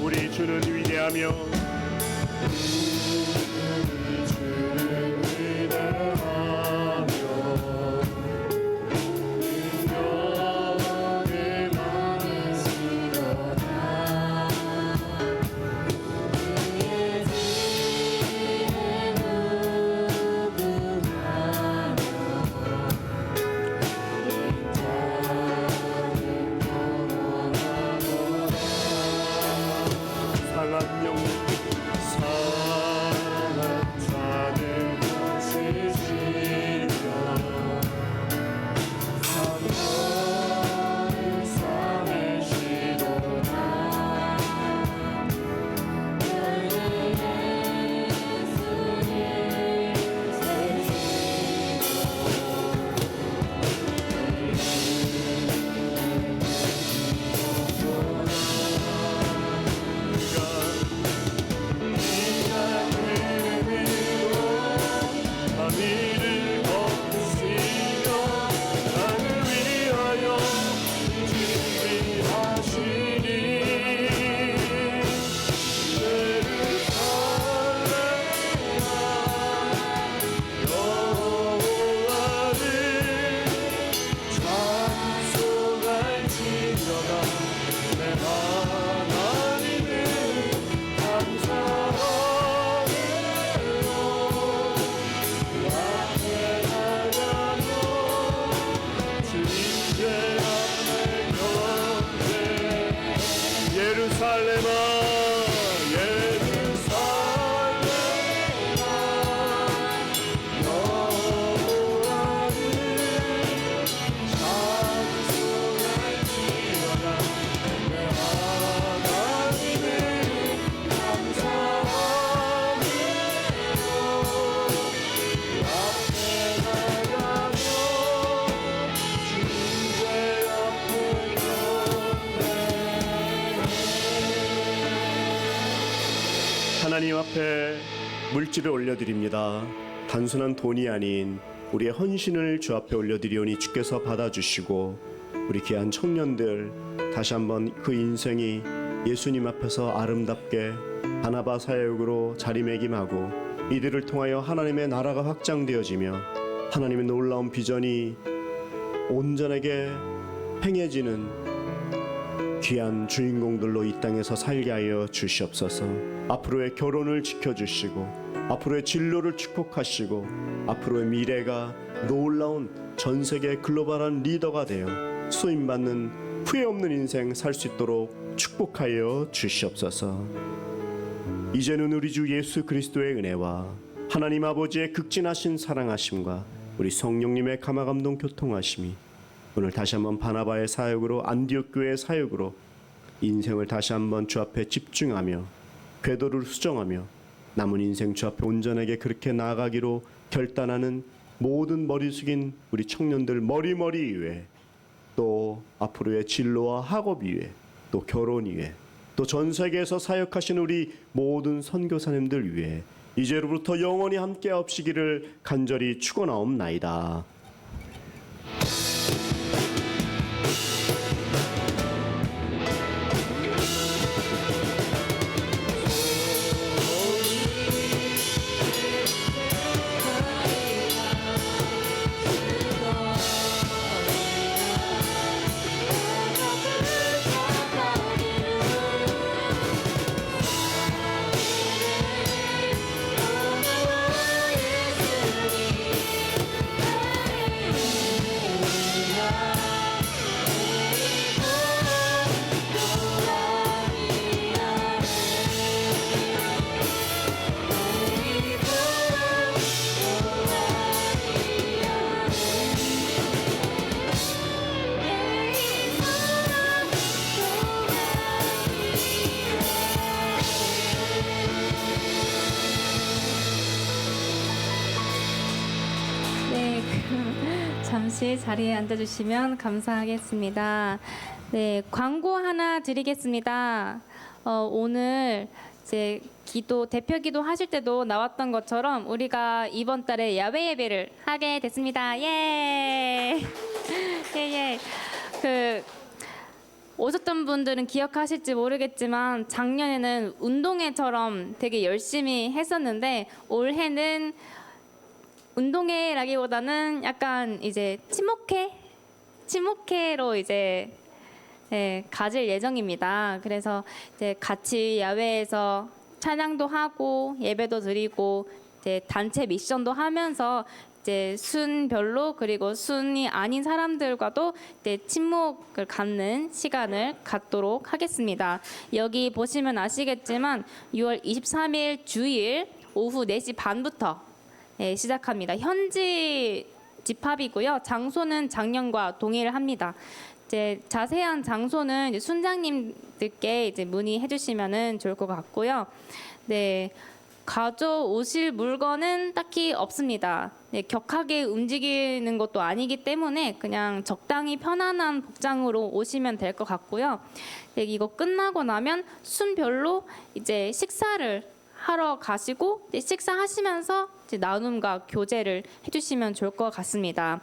우리 주는 위대하며 하나님 앞에 물질을 올려드립니다. 단순한 돈이 아닌 우리의 헌신을 주 앞에 올려드리오니 주께서 받아주시고 우리 귀한 청년들 다시 한번 그 인생이 예수님 앞에서 아름답게 바나바 사역으로 자리매김하고 이들을 통하여 하나님의 나라가 확장되어지며 하나님의 놀라운 비전이 온전하게 행해지는 귀한 주인공들로 이 땅에서 살게 하여 주시옵소서. 앞으로의 결혼을 지켜주시고 앞으로의 진로를 축복하시고 앞으로의 미래가 놀라운 전세계 글로벌한 리더가 되어 수임받는 후회 없는 인생 살 수 있도록 축복하여 주시옵소서. 이제는 우리 주 예수 그리스도의 은혜와 하나님 아버지의 극진하신 사랑하심과 우리 성령님의 감화감동 교통하심이 오늘 다시 한번 바나바의 사역으로 안디옥 교회의 사역으로 인생을 다시 한번 주 앞에 집중하며 궤도를 수정하며 남은 인생 주 앞에 온전하게 그렇게 나아가기로 결단하는 모든 머리 숙인 우리 청년들 머리 위에 또 앞으로의 진로와 학업 위에 또 결혼 위에 또 전 세계에서 사역하신 우리 모든 선교사님들 위해 이제로부터 영원히 함께 하시기를 간절히 축원하옵나이다. 네, 잠시 자리에 앉아주시면 감사하겠습니다. 네, 광고 하나 드리겠습니다. 오늘 이제 대표 기도 하실 때도 나왔던 것처럼 우리가 이번 달에 야외 예배를 하게 됐습니다. 예, 예. 오셨던 분들은 기억하실지 모르겠지만 작년에는 운동회처럼 되게 열심히 했었는데 올해는 운동회라기보다는 약간 이제 친목회로 이제 가질 예정입니다. 그래서 이제 같이 야외에서 찬양도 하고 예배도 드리고 이제 단체 미션도 하면서 이제 순별로 그리고 순이 아닌 사람들과도 이제 친목을 갖는 시간을 갖도록 하겠습니다. 여기 보시면 아시겠지만 6월 23일 주일 오후 4시 반부터 시작합니다. 현지 집합이고요. 장소는 작년과 동일합니다. 이제 자세한 장소는 이제 순장님들께 이제 문의해 주시면은 좋을 것 같고요. 네. 가져오실 물건은 딱히 없습니다. 네, 격하게 움직이는 것도 아니기 때문에 그냥 적당히 편안한 복장으로 오시면 될 것 같고요. 네, 이거 끝나고 나면 순별로 이제 식사를 하러 가시고 식사하시면서 이제 나눔과 교제를 해주시면 좋을 것 같습니다.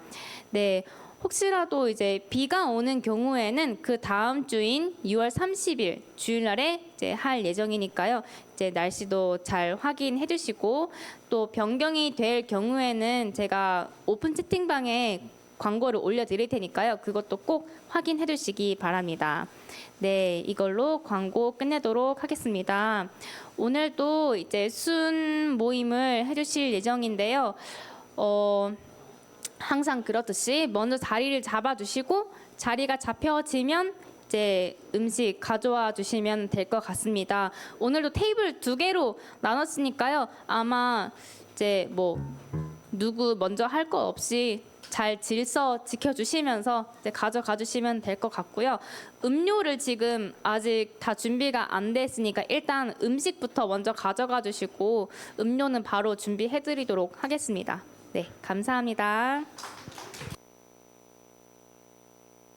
네, 혹시라도 이제 비가 오는 경우에는 그 다음 주인 6월 30일 주일날에 이제 할 예정이니까요. 이제 날씨도 잘 확인해 주시고 또 변경이 될 경우에는 제가 오픈 채팅방에 광고를 올려드릴 테니까요. 그것도 꼭 확인해 주시기 바랍니다. 네, 이걸로 광고 끝내도록 하겠습니다. 오늘도 이제 순 모임을 해주실 예정인데요. 항상 그렇듯이 먼저 자리를 잡아주시고 자리가 잡혀지면 이제 음식 가져와 주시면 될 것 같습니다. 오늘도 테이블 2개로 나눴으니까요. 아마 이제 뭐 누구 먼저 할 거 없이 잘 질서 지켜주시면서 이제 가져가 주시면 될 것 같고요. 음료를 지금 아직 다 준비가 안 됐으니까 일단 음식부터 먼저 가져가 주시고 음료는 바로 준비해 드리도록 하겠습니다. 네, 감사합니다.